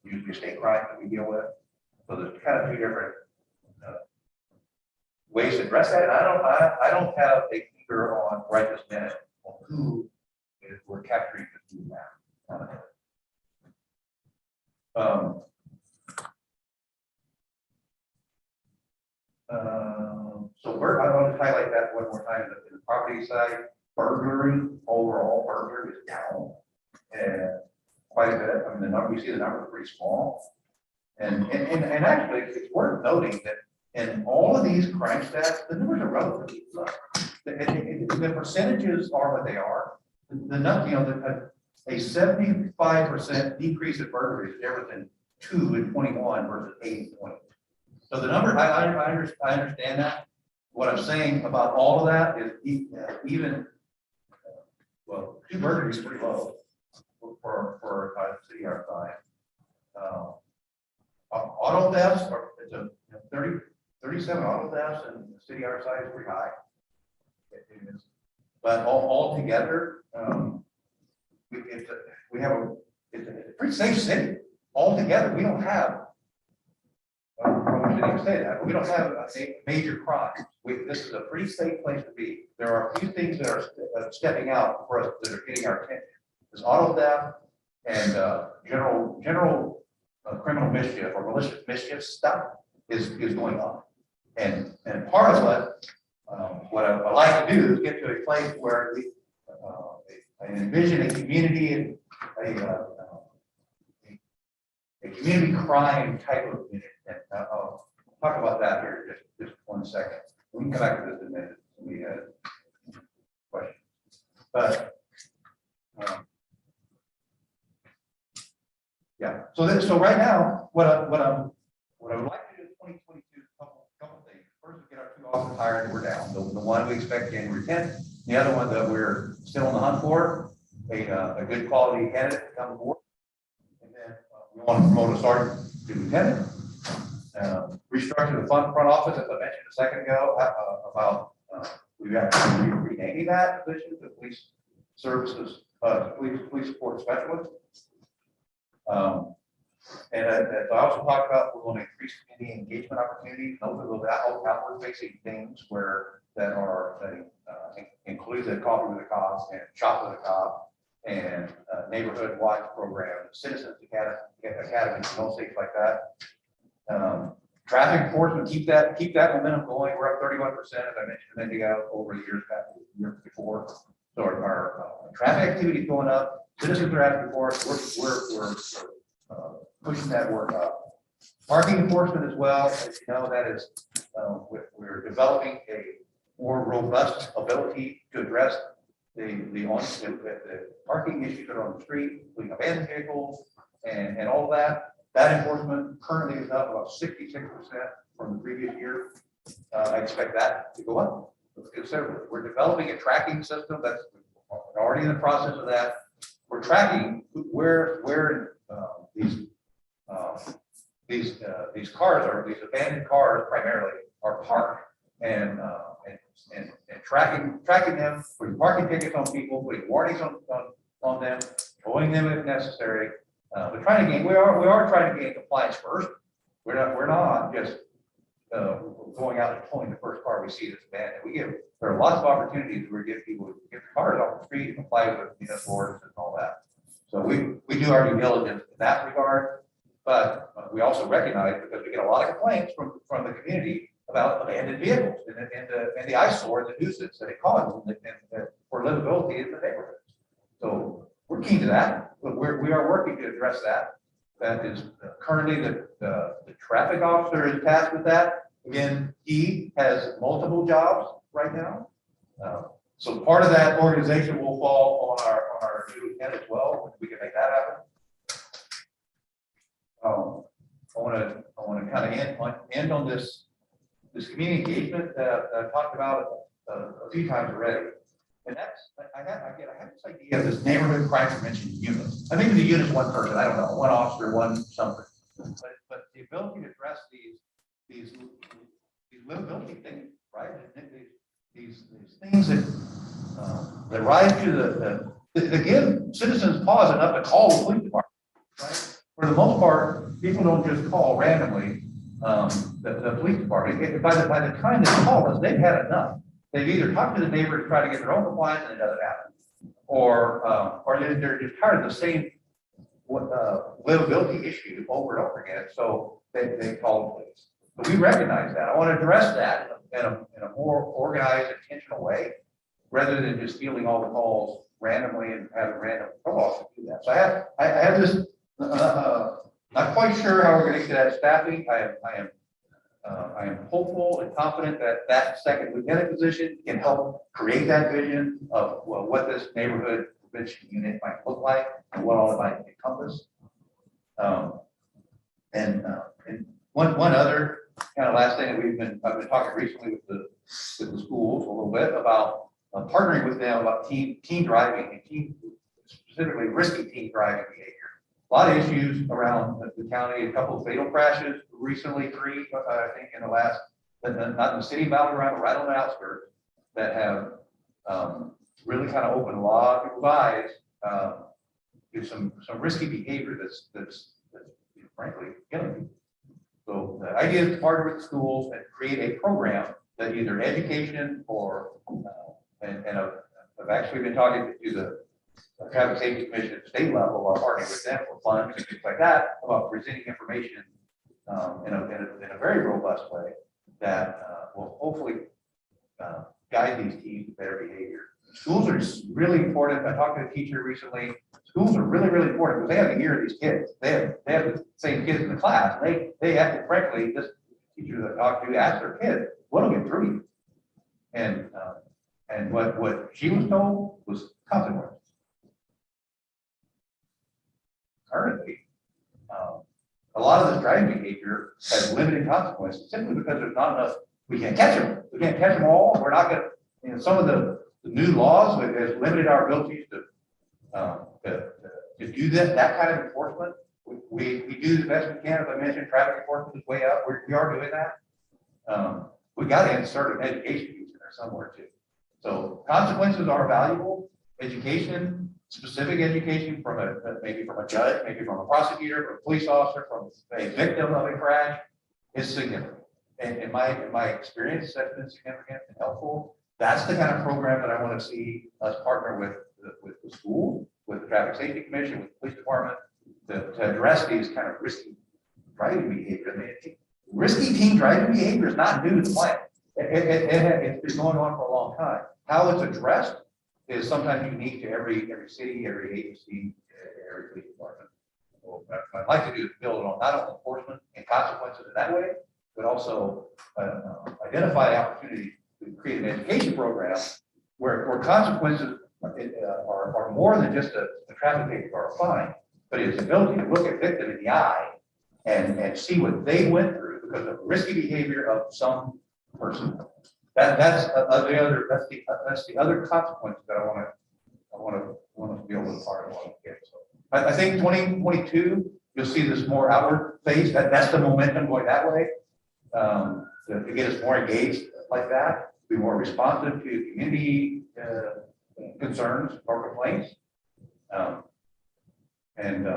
usually a state crime that we deal with. So there's kind of two different ways to address that. And I don't have a finger on right this minute on who we're capturing to do that. So I want to highlight that one more time, in the property side, burglary, overall burglary is down. And quite a bit, I mean, the number, you see the number is pretty small. And actually, it's worth noting that in all of these crime stats, the numbers are relatively low. The percentages are what they are. A 75% decrease in burglaries is different than 2 in 21 versus 8 in 20. So the number, I understand that. What I'm saying about all of that is even, well, 2 burglaries is pretty low for a city our size. Auto thefts are, it's a 37 auto thefts in the city our size is pretty high. But all together, we have it's a pretty safe city. Altogether, we don't have, I shouldn't even say that, but we don't have a major crime. This is a pretty safe place to be. There are a few things that are stepping out for us that are getting our attention. There's auto theft and general criminal mischief or malicious mischief stuff is going on. And part of what I like to do is get to a place where I envision a community and a community crime type of unit. And I'll talk about that here in just 1 second. We can come back to this in a minute. We had questions, but yeah. So right now, what I would like to do in 2022 is a couple things. First, we get our 2 officers hired and we're down. The one we expect January 10th. The other one that we're still on the hunt for, a good quality candidate to come aboard. And then we want to promote a sergeant to lieutenant. Restructure the front office, as I mentioned a second ago, about we've actually renaming that position to police services, police support specialist. And as I also talked about, we're going to increase community engagement opportunities. Those are those outward facing things that include the coffee with a cop and shop with a cop and neighborhood watch program, citizens academies, and those things like that. Traffic enforcement, keep that momentum going. We're up 31%, as I mentioned a minute ago, over years before. So our traffic activity is going up. Citizens are asking for us. We're pushing that work up. Parking enforcement as well. As you know, that is we're developing a more robust ability to address the parking issues that are on the street, including abandoned vehicles and all of that. That enforcement currently is up about 66% from the previous year. I expect that to go up considerably. We're developing a tracking system that's already in the process of that. We're tracking where these cars are, these abandoned cars primarily are parked, and tracking them, putting parking tickets on people, putting warnings on them, towing them if necessary. We're trying to gain. We are trying to gain compliance first. We're not just going out and pulling the first car we see that's abandoned. There are lots of opportunities where we get people to get the cars off the street and comply with orders and all that. So we do our due diligence in that regard, but we also recognize, because we get a lot of complaints from the community about abandoned vehicles and the eyesore and the nuisance that it causes and for livability in the neighborhood. So we're keen to that, but we are working to address that. That is currently the traffic officer is tasked with that. Again, he has multiple jobs right now. So part of that organization will fall on our new lieutenant as well. We can make that happen. I want to kind of end on this community engagement that I've talked about a few times already. And that's, I have this idea of this neighborhood crime prevention unit. I think the unit is one person, I don't know, one officer, one something. But the ability to address these livability things, right? These things that rise to that give citizens pause enough to call the police department, right? For the most part, people don't just call randomly the police department. By the time they call us, they've had enough. They've either talked to the neighbor to try to get their own compliance and it doesn't happen, or they're just tired of the same livability issue over and over again. So they call the police. But we recognize that. I want to address that in a more organized, intentional way, rather than just fielding all the calls randomly and having random co-ops do that. So I have this, not quite sure how we're going to get to that staffing. I am hopeful and confident that that second lieutenant position can help create that vision of what this neighborhood prevention unit might look like and what all it might encompass. And one other kind of last thing that I've been talking recently with the schools a little bit about partnering with them about team driving and specifically risky team driving behavior. A lot of issues around the county, a couple of fatal crashes recently, 3, I think in the last, not in the city battleground, but right on the outskirts, that have really kind of opened a lot of people's eyes to some risky behavior that's frankly killing people. So the idea is to partner with the schools and create a program that either education or and I've actually been talking to the Traffic Safety Commission at the state level about partnering with them for funds and things like that about presenting information in a very robust way that will hopefully guide these teams to better behavior. Schools are really important. I talked to a teacher recently. Schools are really, really important because they have to hear these kids. They have the same kids in the class. They have to, frankly, this teacher that I talked to asked their kid, "What'll get through you?" And what she was told was consequences. Currently, a lot of this driving behavior has limited consequences simply because there's not enough. We can't catch them. We can't catch them all. We're not going to. Some of the new laws has limited our abilities to do that kind of enforcement. We do the best we can. As I mentioned, traffic enforcement is way up. We are doing that. We got to insert an education piece in there somewhere too. So consequences are valuable. Education, specific education from maybe from a judge, maybe from a prosecutor, from a police officer, from a victim of a crash is significant. And in my experience, that's been significant and helpful. That's the kind of program that I want to see us partner with the school, with the Traffic Safety Commission, with the police department to address these kind of risky driving behavior. I mean, risky team driving behavior is not new to the planet. It's been going on for a long time. How it's addressed is sometimes unique to every city, every agency, every police department. Well, what I'd like to do is build on not only enforcement and consequences in that way, but also identify opportunities to create an education program where consequences are more than just a traffic ticket or a fine, but it's the ability to look a victim in the eye and see what they went through because of risky behavior of some person. That's the other consequence that I want to be able to part of. So I think 2022 you'll see this more outward phase. That's the momentum going that way to get us more engaged like that, be more responsive to community concerns or complaints, and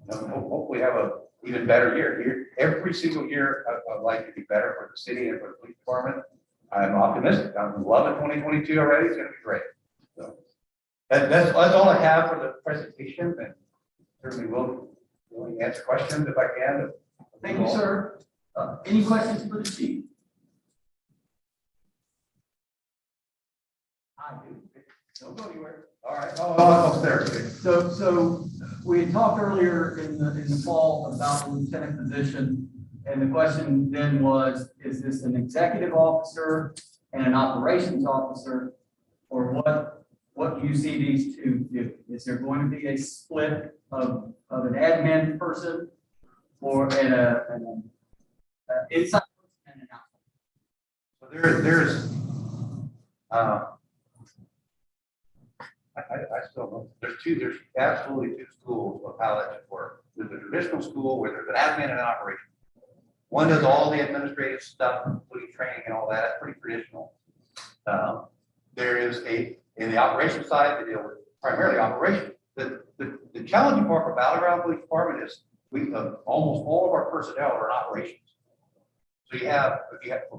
hopefully have a even better year. Every single year I'd like to be better for the city and for the police department. I'm optimistic. I'm loving 2022 already. It's going to be great. So that's all I have for the presentation, and certainly will answer questions if I can. Thank you, sir. Any questions for the chief? I do. Don't go anywhere. All right. Oh, upstairs. So we had talked earlier in the fall about the lieutenant position, and the question then was, is this an executive officer and an operations officer, or what do you see these two do? Is there going to be a split of an admin person or an inside person and an outside? So there's I still know there's absolutely two schools of how that should work. There's a traditional school where there's an admin and an operation. One does all the administrative stuff, including training and all that. That's pretty traditional. There is in the operations side, they deal with primarily operations. The challenging part for Battleground Police Department is almost all of our personnel are in operations. So if you have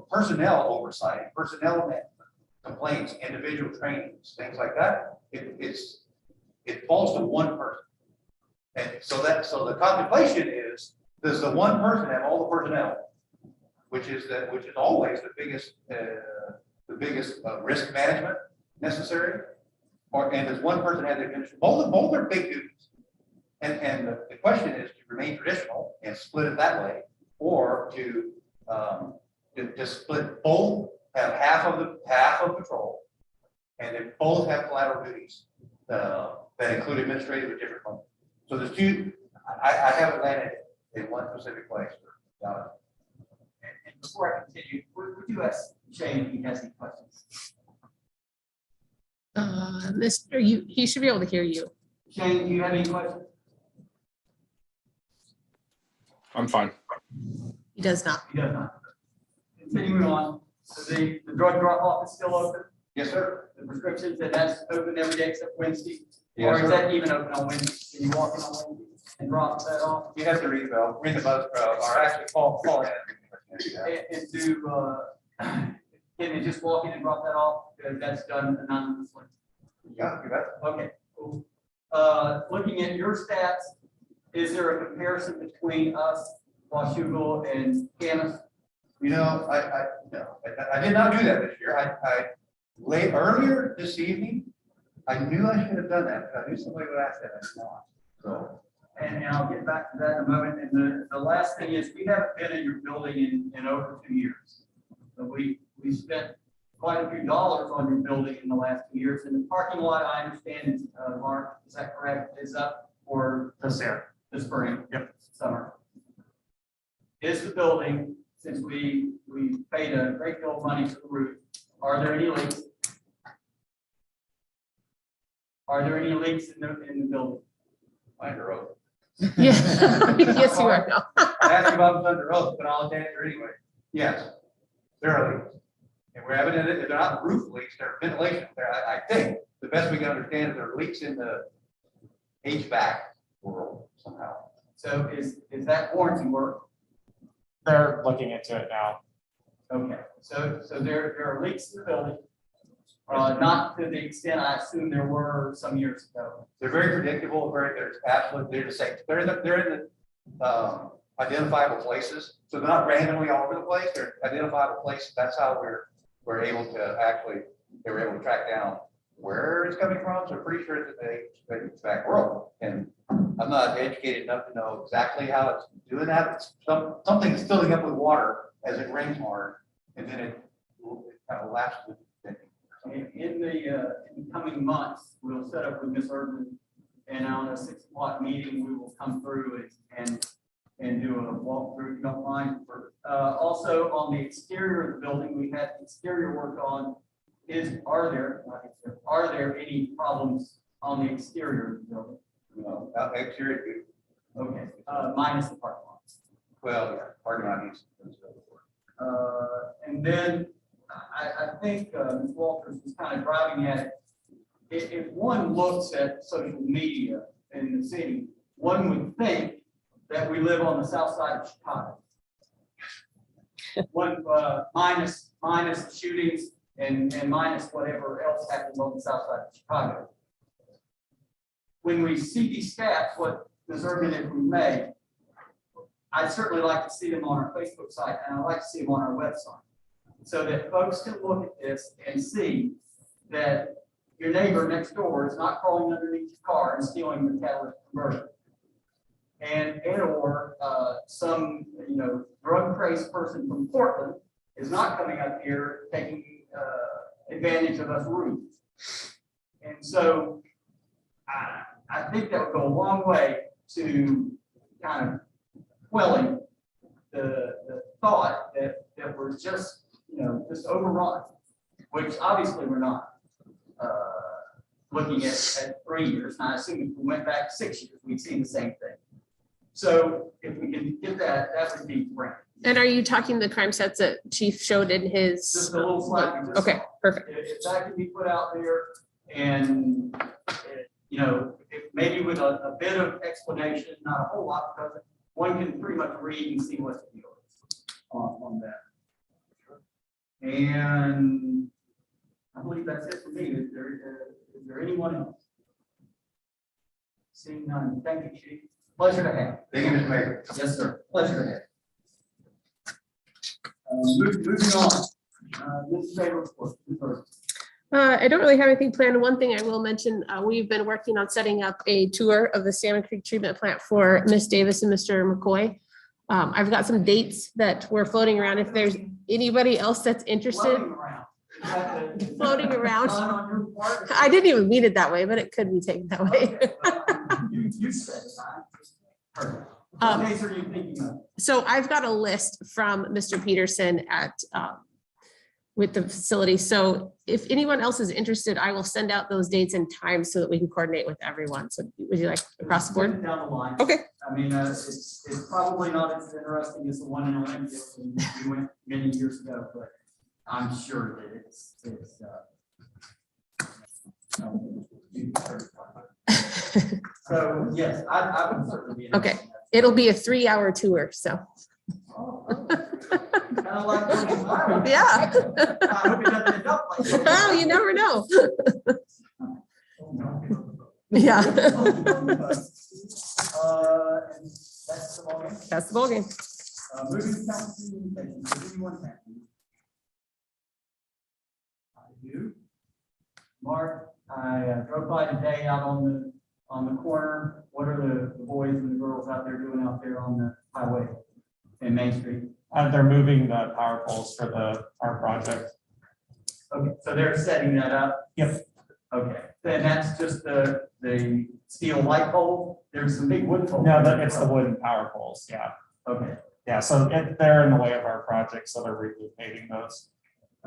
personnel oversight, personnel management, complaints, individual trainings, things like that, it falls to one person. And so the contemplation is, does the one person have all the personnel which is always the biggest risk management necessary. And does one person have the administration? Both are big duties. And the question is to remain traditional and split it that way, or to split both, have half of patrol, and then both have collateral duties that include administrative with different functions. So there's two. I haven't landed in one specific place. And before I continue, would you ask Shane if he has any questions? He should be able to hear you. Shane, do you have any questions? I'm fine. He does not. He does not. Continuing on, so the drug drop-off is still open? Yes, sir. The prescriptions, and that's open every day except Wednesday? Yes, Or is sir. that even open on Wednesday? Can you walk in on Wednesday and drop that off? You have to ring the buzz, or actually call in. And do, can they just walk in and drop that off? Because that's done anonymously. Yeah, you bet. Okay, cool. Looking at your stats, is there a comparison between us, Washougal, and Camas? You know, I did not do that this year. I late earlier this evening, I knew I should have done that, because I knew somebody would ask that, and I did not. So. And I'll get back to that in a moment. And the last thing is, we haven't been in your building in over 2 years. So we spent quite a few dollars on your building in the last 2 years. And the parking lot, I understand, is, Mark, is that correct, is up for the spring? Yep. Summer. Is the building, since we paid a great deal of money for the roof, are there any leaks? Are there any leaks in the building? Under oath. Yeah. Yes, you are now. I asked you if I was under oath, but I'll answer anyway. Yes, there are leaks. And we're evident that they're not roof leaks, they're ventilation. I think the best we can understand is there are leaks in the HVAC world somehow. So is that warranty work? They're looking into it now. Okay, so there are leaks in the building, not to the extent I assume there were some years ago. They're very predictable, they're absolutely, they're the same. They're in the identifiable places. So they're not randomly all over the place, they're identifiable places. That's how we're able to actually, they were able to track down where it's coming from. So pretty sure it's the HVAC world. And I'm not educated enough to know exactly how it's doing that. It's something's filling up with water as it rains hard, and then it kind of lapses. In the coming months, we'll set up with Ms. Urban, and on a 6 o'clock meeting, we will come through and do a walkthrough, if you don't mind. Also, on the exterior of the building, we had exterior work on. Are there any problems on the exterior of the building? No, exterior good. Okay, minus the parking lot. Well, yeah, parking lot needs. And then I think Ms. Walters was kind of driving at it. If one looks at social media in the city, one would think that we live on the south side of Chicago. One minus the shootings and minus whatever else happens on the south side of Chicago. When we see these stats, what Ms. Urban, if we may, I'd certainly like to see them on our Facebook site, and I'd like to see them on our website, so that folks can look at this and see that your neighbor next door is not crawling underneath your car and stealing your catalytic converter. And or some drug crazed person from Portland is not coming up here taking advantage of us roofs. And so I think that would go a long way to kind of quelling the thought that we're just overrun, which obviously we're not. Looking at 3 years, and I assume if we went back 6 years, we'd see the same thing. So if we can get that would be great. And are you talking the crime sets that Chief showed in his? Just a little slide. Okay, perfect. If that can be put out there and, maybe with a bit of explanation, not a whole lot, because one can pretty much read and see what the deal is on that. And I believe that's it for me. Is there anyone else? Seeing none. Thank you, Chief. Pleasure to have. Thank you, Mr. Mayor. Yes, sir. Pleasure to Moving on. Ms. Taylor, I don't really have anything planned. One thing I will mention, we've been working on setting up a tour of the Salmon Creek treatment plant for Miss Davis and Mr. McCoy. I've got some dates that we're floating around. If there's anybody else that's interested, floating around. I didn't even mean it that way, but it could be taken that way. You said that. What days are you thinking of? So I've got a list from Mr. Peterson at, with the facility. So if anyone else is interested, I will send out those dates and times so that we can coordinate with everyone. So would you like across the board? Down the line. Okay. I mean, it's probably not as interesting as the one in Olympia when we went many years ago, but I'm sure that it's. So yes, I would certainly be. Okay. It'll be a 3-hour tour, so. Kind of like when you smile. Yeah. I hope it doesn't end up like that. Well, you never know. Yeah. And that's the ball game. That's the ballgame. Moving to council communications, does anyone have any? I do. Mark, I drove by today out on the corner. What are the boys and the girls out there doing out there on the highway in Main Street? They're moving the power poles for our project. Okay, so they're setting that up? Yep. Okay, then that's just the steel light pole? There's some big wood poles. No, it's the wooden power poles, yeah. Okay, Yeah, so they're in the way of our project, so they're relocating those.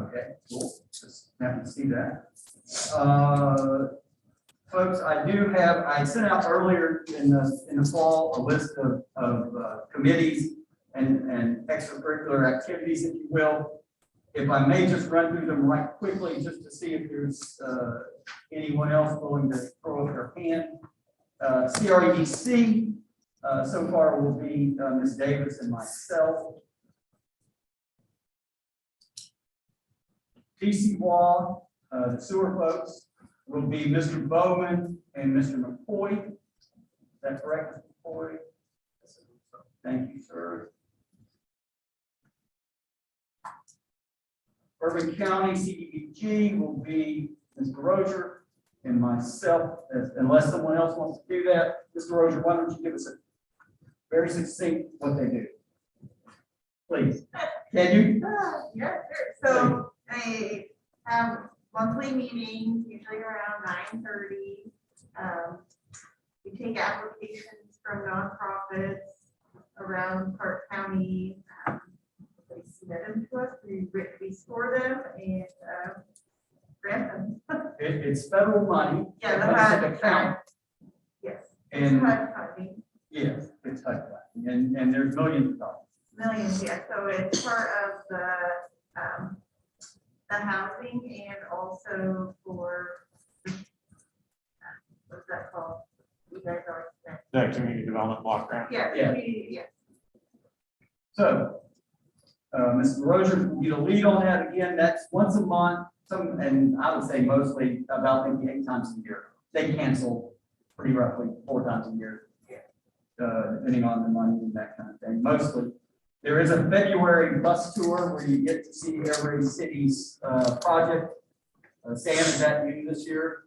okay, cool. Just happy to see that. Folks, I sent out earlier in the fall a list of committees and extracurricular activities, if you will. If I may just run through them right quickly, just to see if there's anyone else willing to throw up their hand. CREDC, so far will be Ms. Davis and myself. DC Law, the sewer folks, will be Mr. Bowman and Mr. McCoy. Is that correct, Mr. McCoy? Thank you, sir. Urban County CDBG will be Mr. Rozier and myself, unless someone else wants to do that. Mr. Rozier, why don't you give us a very succinct what they do? Please. Can you? Yeah, sure. So I have monthly meetings, usually around 9:30. We take applications from nonprofits around Park County. They submit them to us, we score them and grant them. It's federal money. Yeah, the Like I said, HUD account. Yes. And HUD funding, yes, it's HUD funding, and there's millions of dollars. millions, yeah, so it's part of the housing and also for what's that called? You guys always say. The community development block grant. Yeah, Yeah. yeah. So, Mr. Rozier will be the lead on that again. That's once a month, and I would say mostly about maybe 8 times a year. They cancel pretty roughly 4 times a year, depending on the money and that kind of thing. Mostly, there is a February bus tour where you get to see every city's project. Sam, is that you this year?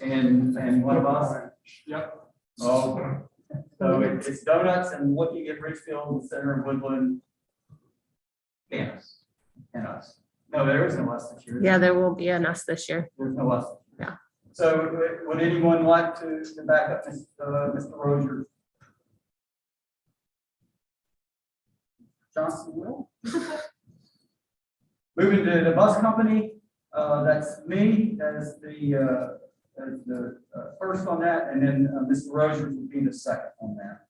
And one of us? Yep. Oh, so it's donuts and looking at Richfield, the center of Woodland. Campus and us. No, there is no us this year. Yeah, there will be an us this year. There's no us. Yeah. So would anyone like to back up Mr. Rozier? Johnson will. Moving to the bus company, that's me as the first on that, and then Mr. Rozier would be the second on that.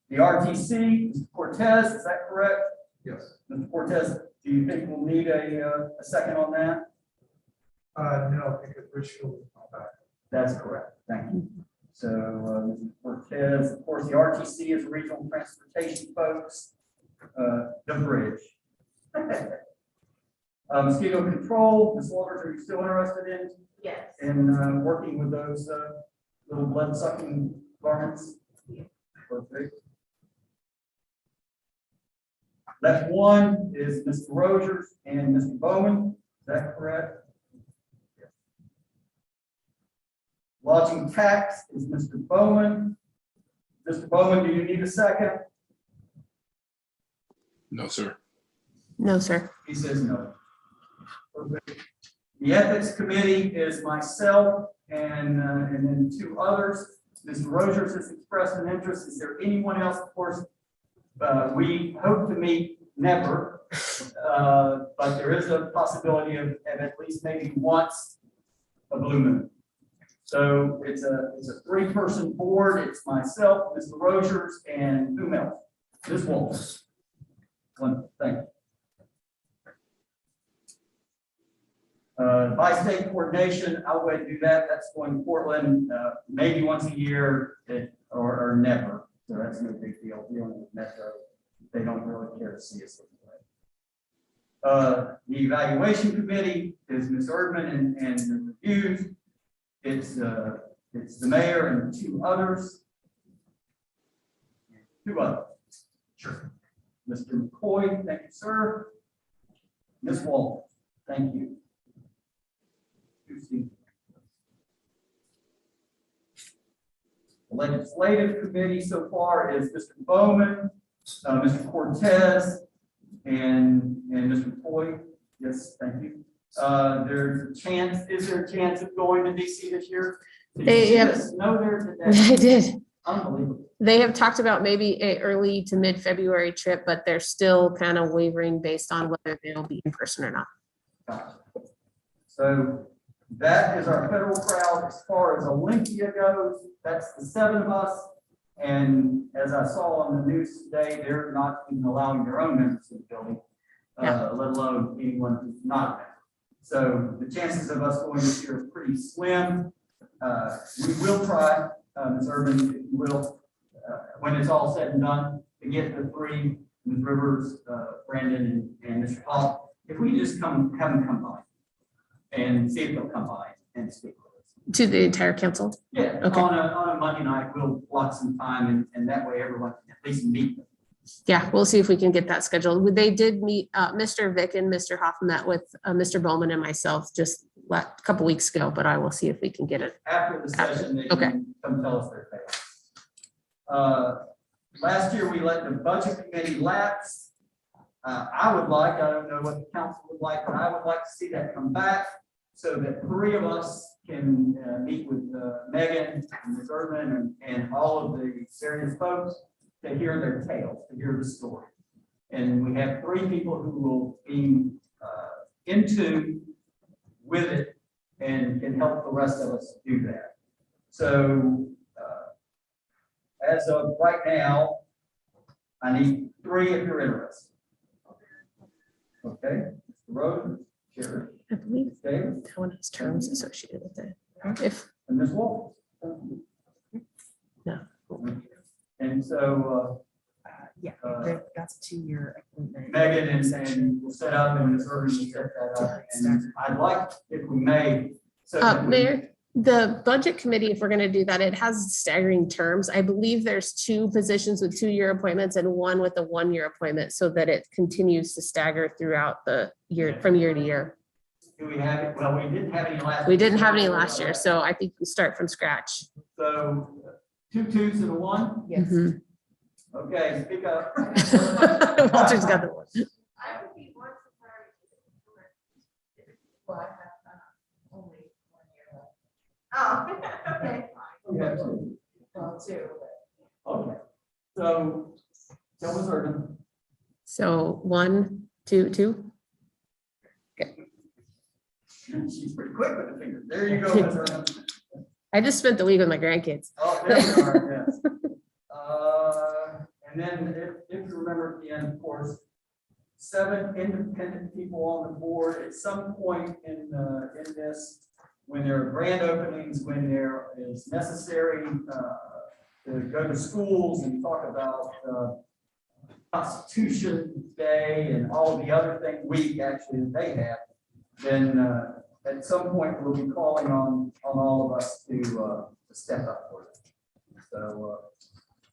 The RTC, Mr. Cortez, is that correct? Yes. Mr. Cortez, do you think we'll need a second on that? No, because Richfield is not back. That's correct. Thank you. So, Mr. Cortez, of course, the RTC is regional transportation folks, the bridge. Mosquito control, Ms. Waters, are you still interested Yes. in working with those little blood sucking garments? Yeah. Perfect. Left one is Mr. Rogers and Mr. Bowman. Is that correct? Lodging tax is Mr. Bowman. Mr. Bowman, do you need a second? No, sir. No, sir. He says no. The ethics committee is myself and then two others. Mr. Rogers has expressed an interest. Is there anyone else? Of course, we hope to meet never, but there is a possibility of at least maybe once a blue moon. So it's a three-person board. It's myself, Mr. Rogers, and whom else? Ms. Wolf. One, thank you. By-state coordination, I'll go ahead and do that. That's going to Portland, maybe once a year or never. So that's no big deal. Dealing with Metro, they don't really care to see us. The evaluation committee is Ms. Erdman and the reviews. It's the mayor and two others. Sure. Mr. McCoy, thank you, sir. Ms. Wall, thank you. The legislative committee so far is Mr. Bowman, Mr. Cortez, and Mr. McCoy. Yes, thank you. There's a chance, is there a chance of going to DC this year? They have, No, there's. they did. Unbelievable. They have talked about maybe a early to mid-February trip, but they're still kind of wavering based on whether they'll be in person or not. Gotcha. So that is our federal crowd. As far as Olympia goes, that's the 7 of us. And as I saw on the news today, they're not even allowing their own members in the building, let alone anyone who's not a member. So the chances of us going this year is pretty slim. We will try, Ms. Urban, if you will, when it's all said and done, to get the 3, Ms. Rivers, Brandon, and Mr. Hall. If we just have them come by and see if they'll come by and speak with us. To the entire council? Yeah, Okay. on a Monday night, we'll block some time and that way everyone can at least meet them. Yeah, we'll see if we can get that scheduled. They did meet, Mr. Vick and Mr. Hoff met with Mr. Bowman and myself just a couple weeks ago, but I will see if we can get it. After the session, they Okay. can come tell us their thing. Last year, we let the budget committee lapse. I would like, I don't know what the council would like, but I would like to see that come back so that 3 of us can meet with Megan and Ms. Urban and all of the various folks to hear their tales, to hear the story. And we have 3 people who will be in tune with it and can help the rest of us do that. So as of right now, I need 3 if you're interested. Okay, Mr. Rhodes, Sherry, I believe Davis, that one has terms associated with it. If, and Ms. Wolf. No. And so, Yeah, that's a 2-year appointment. Megan and we'll set up and Ms. Irvin will set that up. And I'd like, if we may. so that we- Mayor, the budget committee, if we're gonna do that, it has staggering terms. I believe there's 2 positions with 2-year appointments and 1 with a 1-year appointment so that it continues to stagger throughout the year, from year to year. Do we have it? Well, we didn't have any last. We didn't have any last year, so I think we start from scratch. So 2 2s and a 1? Yes. Mhm. Okay, speak up. Walter's got the one. I would be more surprised if well, I have only 1 year left. Oh, okay. Okay. Well, 2. Okay. So, tell Ms. Irvin. So 1, 2, 2. She's pretty quick with the fingers. There you go, Ms. Irvin. I just spent the week with my grandkids. Oh, there you are, yes. And then if you remember at the end, of course, 7 independent people on the board at some point in this, when there are grand openings, when there is necessary to go to schools and talk about Constitution Day and all the other things, week actually that they have, then at some point we'll be calling on all of us to step up for it. So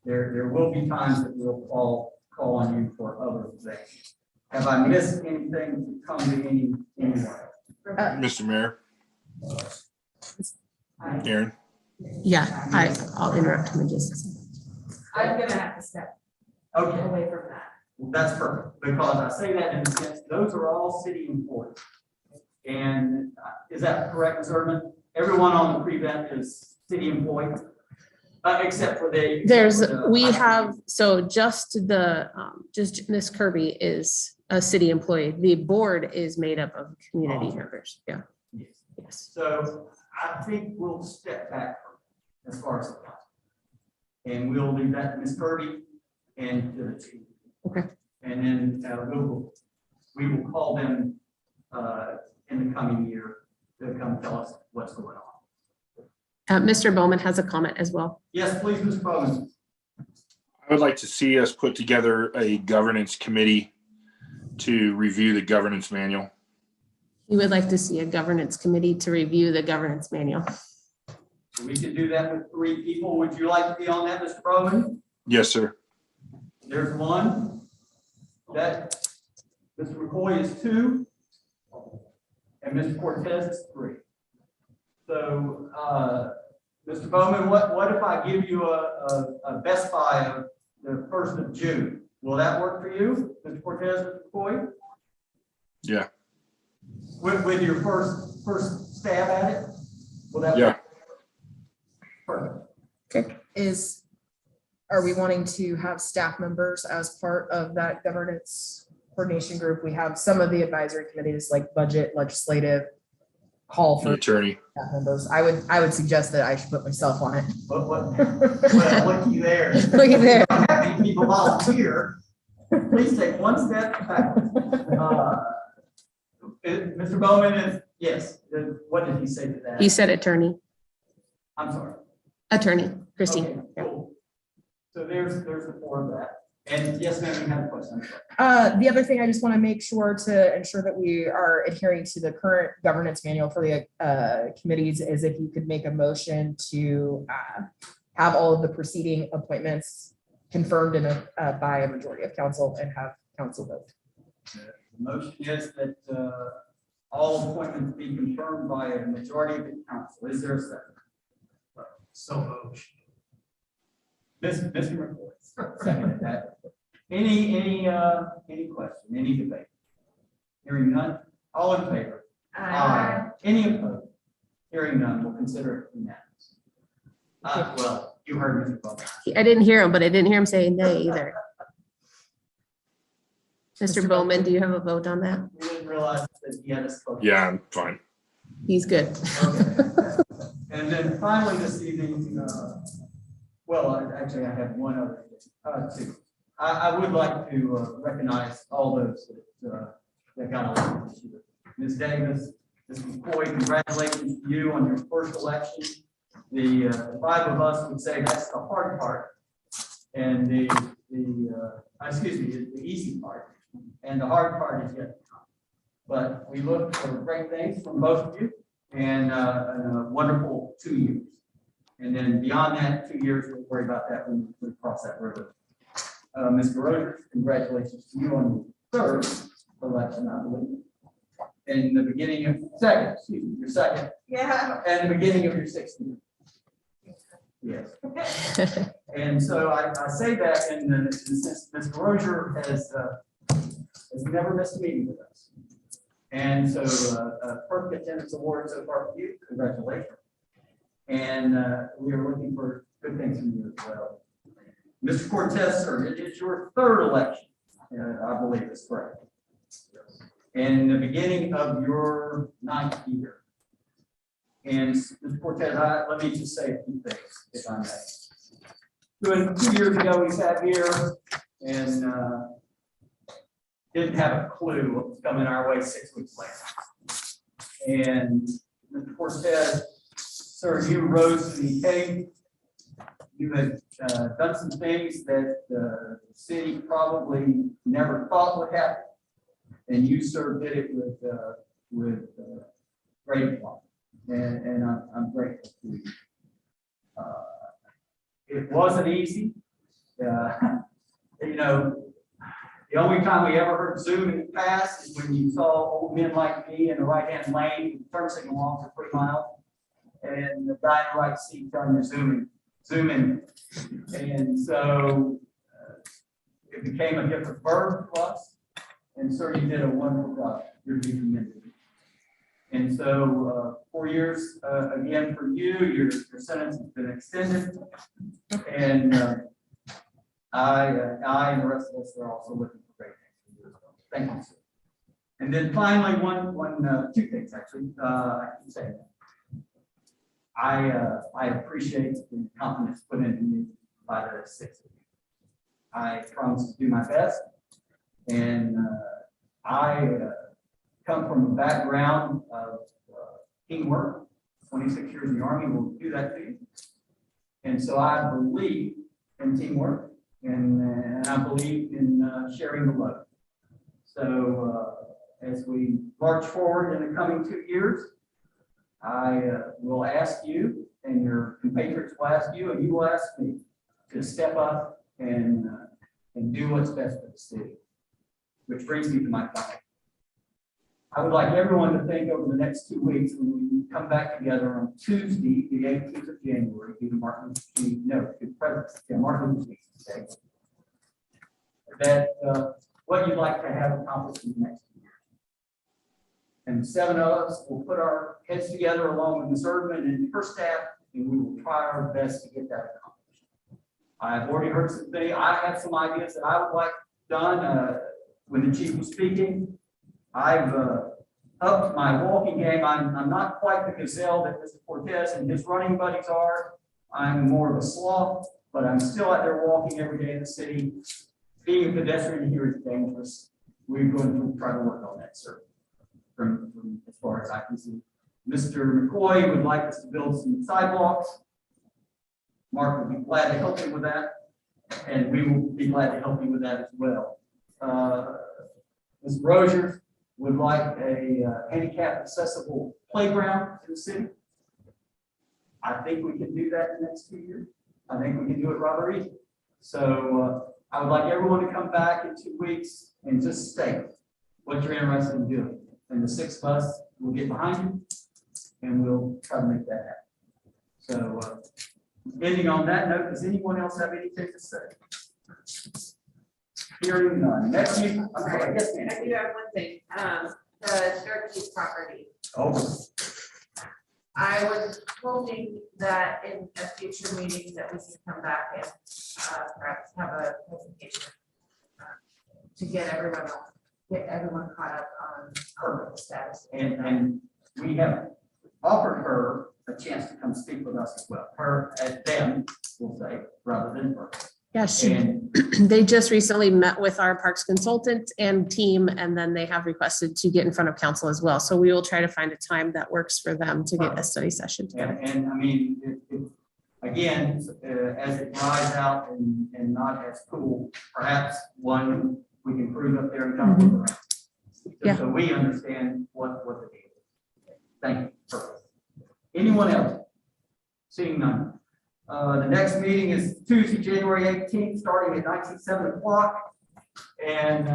there will be times that we'll call call on you for other things. Have I missed anything to come to anyone? Mr. Mayor, Aaron, Yeah, I'll interrupt him in just a second. I'm gonna have to step Okay. away from that. Well, that's perfect, because I say that in the sense, those are all city employees. And is that correct, Ms. Urban? Everyone on the prevent is city employee, except for the. We have, so just just Ms. Kirby is a city employee. The board is made up of community members. Yeah. Yes. Yes. So I think we'll step back from it as far as. And we'll leave that to Ms. Kirby and to the team. Okay. And then we will call them in the coming year to come tell us what's going on. Mr. Bowman has a comment as well. Yes, please, Mr. Bowman. I would like to see us put together a governance committee to review the governance manual. We would like to see a governance committee to review the governance manual. We can do that with 3 people. Would you like to be on that, Mr. Bowman? Yes, sir. There's 1. That Mr. McCoy is 2. And Mr. Cortez is 3. So, Mr. Bowman, what if I give you a Best Buy of the 1st of June? Will that work for you, Mr. Cortez, Mr. McCoy? Yeah. With your first stab at it? Will that Yeah. work? Perfect. Are we wanting to have staff members as part of that governance coordination group? We have some of the advisory committees like budget, legislative, call The for attorney. staff members. I would suggest that I should put myself on it. Well, looky there. Looky there. Not having people volunteer. Please take one step back. Mr. Bowman is, yes, what did he say to that? He said attorney, I'm sorry. attorney, Christine. Okay, cool. So there's the 4 of that. And yes, ma'am, you have a question. The other thing I just want to make sure to ensure that we are adhering to the current governance manual for the committees is if you could make a motion to have all of the preceding appointments confirmed by a majority of council and have council vote. The motion is that all appointments be confirmed by a majority of the council. Is there a second? So moved. Mr. McCoy, seconded that. Any question, any debate? Hearing none, all in favor? Aye. Any opposed? Hearing none, we'll consider it unanimous. Well, you heard Mr. Bowman. I didn't hear him, but I didn't hear him say nay either. Mr. Bowman, do you have a vote on that? We didn't realize that he had a spoken. Yeah, I'm fine. He's good. Okay. And then finally this evening, actually I have one other, 2. I would like to recognize all those that got elected this year. Ms. Davis, Ms. McCoy, congratulations to you on your first election. The 5 of us would say that's the hard part. And the easy part. And the hard part is yet to come. But we look for great things from both of you and a wonderful 2 years. And then beyond that, 2 years, we'll worry about that when we cross that river. Mr. Rogers, congratulations to you on your 3rd election, I believe. And the beginning of your second. Yeah. And the beginning of your 6th year. Yes. And so I say that in the sense Mr. Rozier has never missed a meeting with us. And so perfect attendance award so far for you. Congratulations. And we are looking for good things from you as well. Mr. Cortez, sir, it is your 3rd election. I believe it's correct. And the beginning of your 9th year. And Mr. Cortez, let me just say a few things, if I may. 2 years ago, we sat here and didn't have a clue what was coming our way 6 weeks later. And Mr. Cortez, sir, you rose to the occasion. You had done some things that the city probably never thought would happen. And you, sir, did it with great fun. And I'm grateful to you. It wasn't easy. The only time we ever heard Zoom in the past is when you saw old men like me in the right-hand lane, turn signal off for 3 miles. And the guy in the right seat telling you zoom in. And so it became a different verb to us. And sir, you did a wonderful job. You're being commended. And so 4 years again for you, your sentence has been extended. And I and the rest of us are also looking for great things for you as well. Thank you, sir. And then finally, two things actually, I can say that. I appreciate the confidence put into me by the 6 of you. I promise to do my best. And I come from a background of teamwork. 26 years in the Army will do that to you. And so I believe in teamwork, and I believe in sharing the load. So as we march forward in the coming 2 years, I will ask you, and your compatriots will ask you, and you will ask me to step up and do what's best for the city. Which brings me to my final. I would like everyone to think over the next 2 weeks when we come back together on Tuesday, the 18th of January, to Martin Luther King, no, to President, Martin Luther King's Day, that what you'd like to have accomplished in the next 2 years. And 7 of us will put our heads together along with Ms. Erdman and her staff, and we will try our best to get that accomplished. I've already heard some things. I have some ideas that I would like done. When the chief was speaking, I've upped my walking game. I'm not quite the gazelle that Mr. Cortez and his running buddies are. I'm more of a sloth, but I'm still out there walking every day in the city. Being a pedestrian here is dangerous. We're going to try to work on that, sir, from as far as I can see. Mr. McCoy would like us to build some sidewalks. Mark would be glad to help you with that, and we will be glad to help you with that as well. Ms. Rozier would like a handicap accessible playground in the city. I think we can do that in the next 2 years. I think we can do it rather easy. So I would like everyone to come back in 2 weeks and just state what you're interested in doing. And the 6 of us will get behind you and we'll try to make that happen. So ending on that note, does anyone else have anything to say? Hearing none. Next week, I'm sorry, yes, ma'am. I do have one thing, the Cherokee property. Oh, I was hoping that in a future meeting that we can come back and perhaps have a presentation to get everyone caught up on the status. and we have offered her a chance to come speak with us as well. Her and them, we'll say, rather than her. Yeah, And they just recently met with our parks consultant and team, and then they have requested to get in front of council as well. So we will try to find a time that works for them to get a study session together. And I mean, again, as it dries out and not as cool, perhaps one we can prove up there and kind of look around. Yeah. So we understand what the deal is. Thank you. Perfect. Anyone else? Seeing none. The next meeting is Tuesday, January 18th, starting at 7 o'clock. And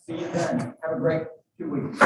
see you then. Have a great 2 weeks.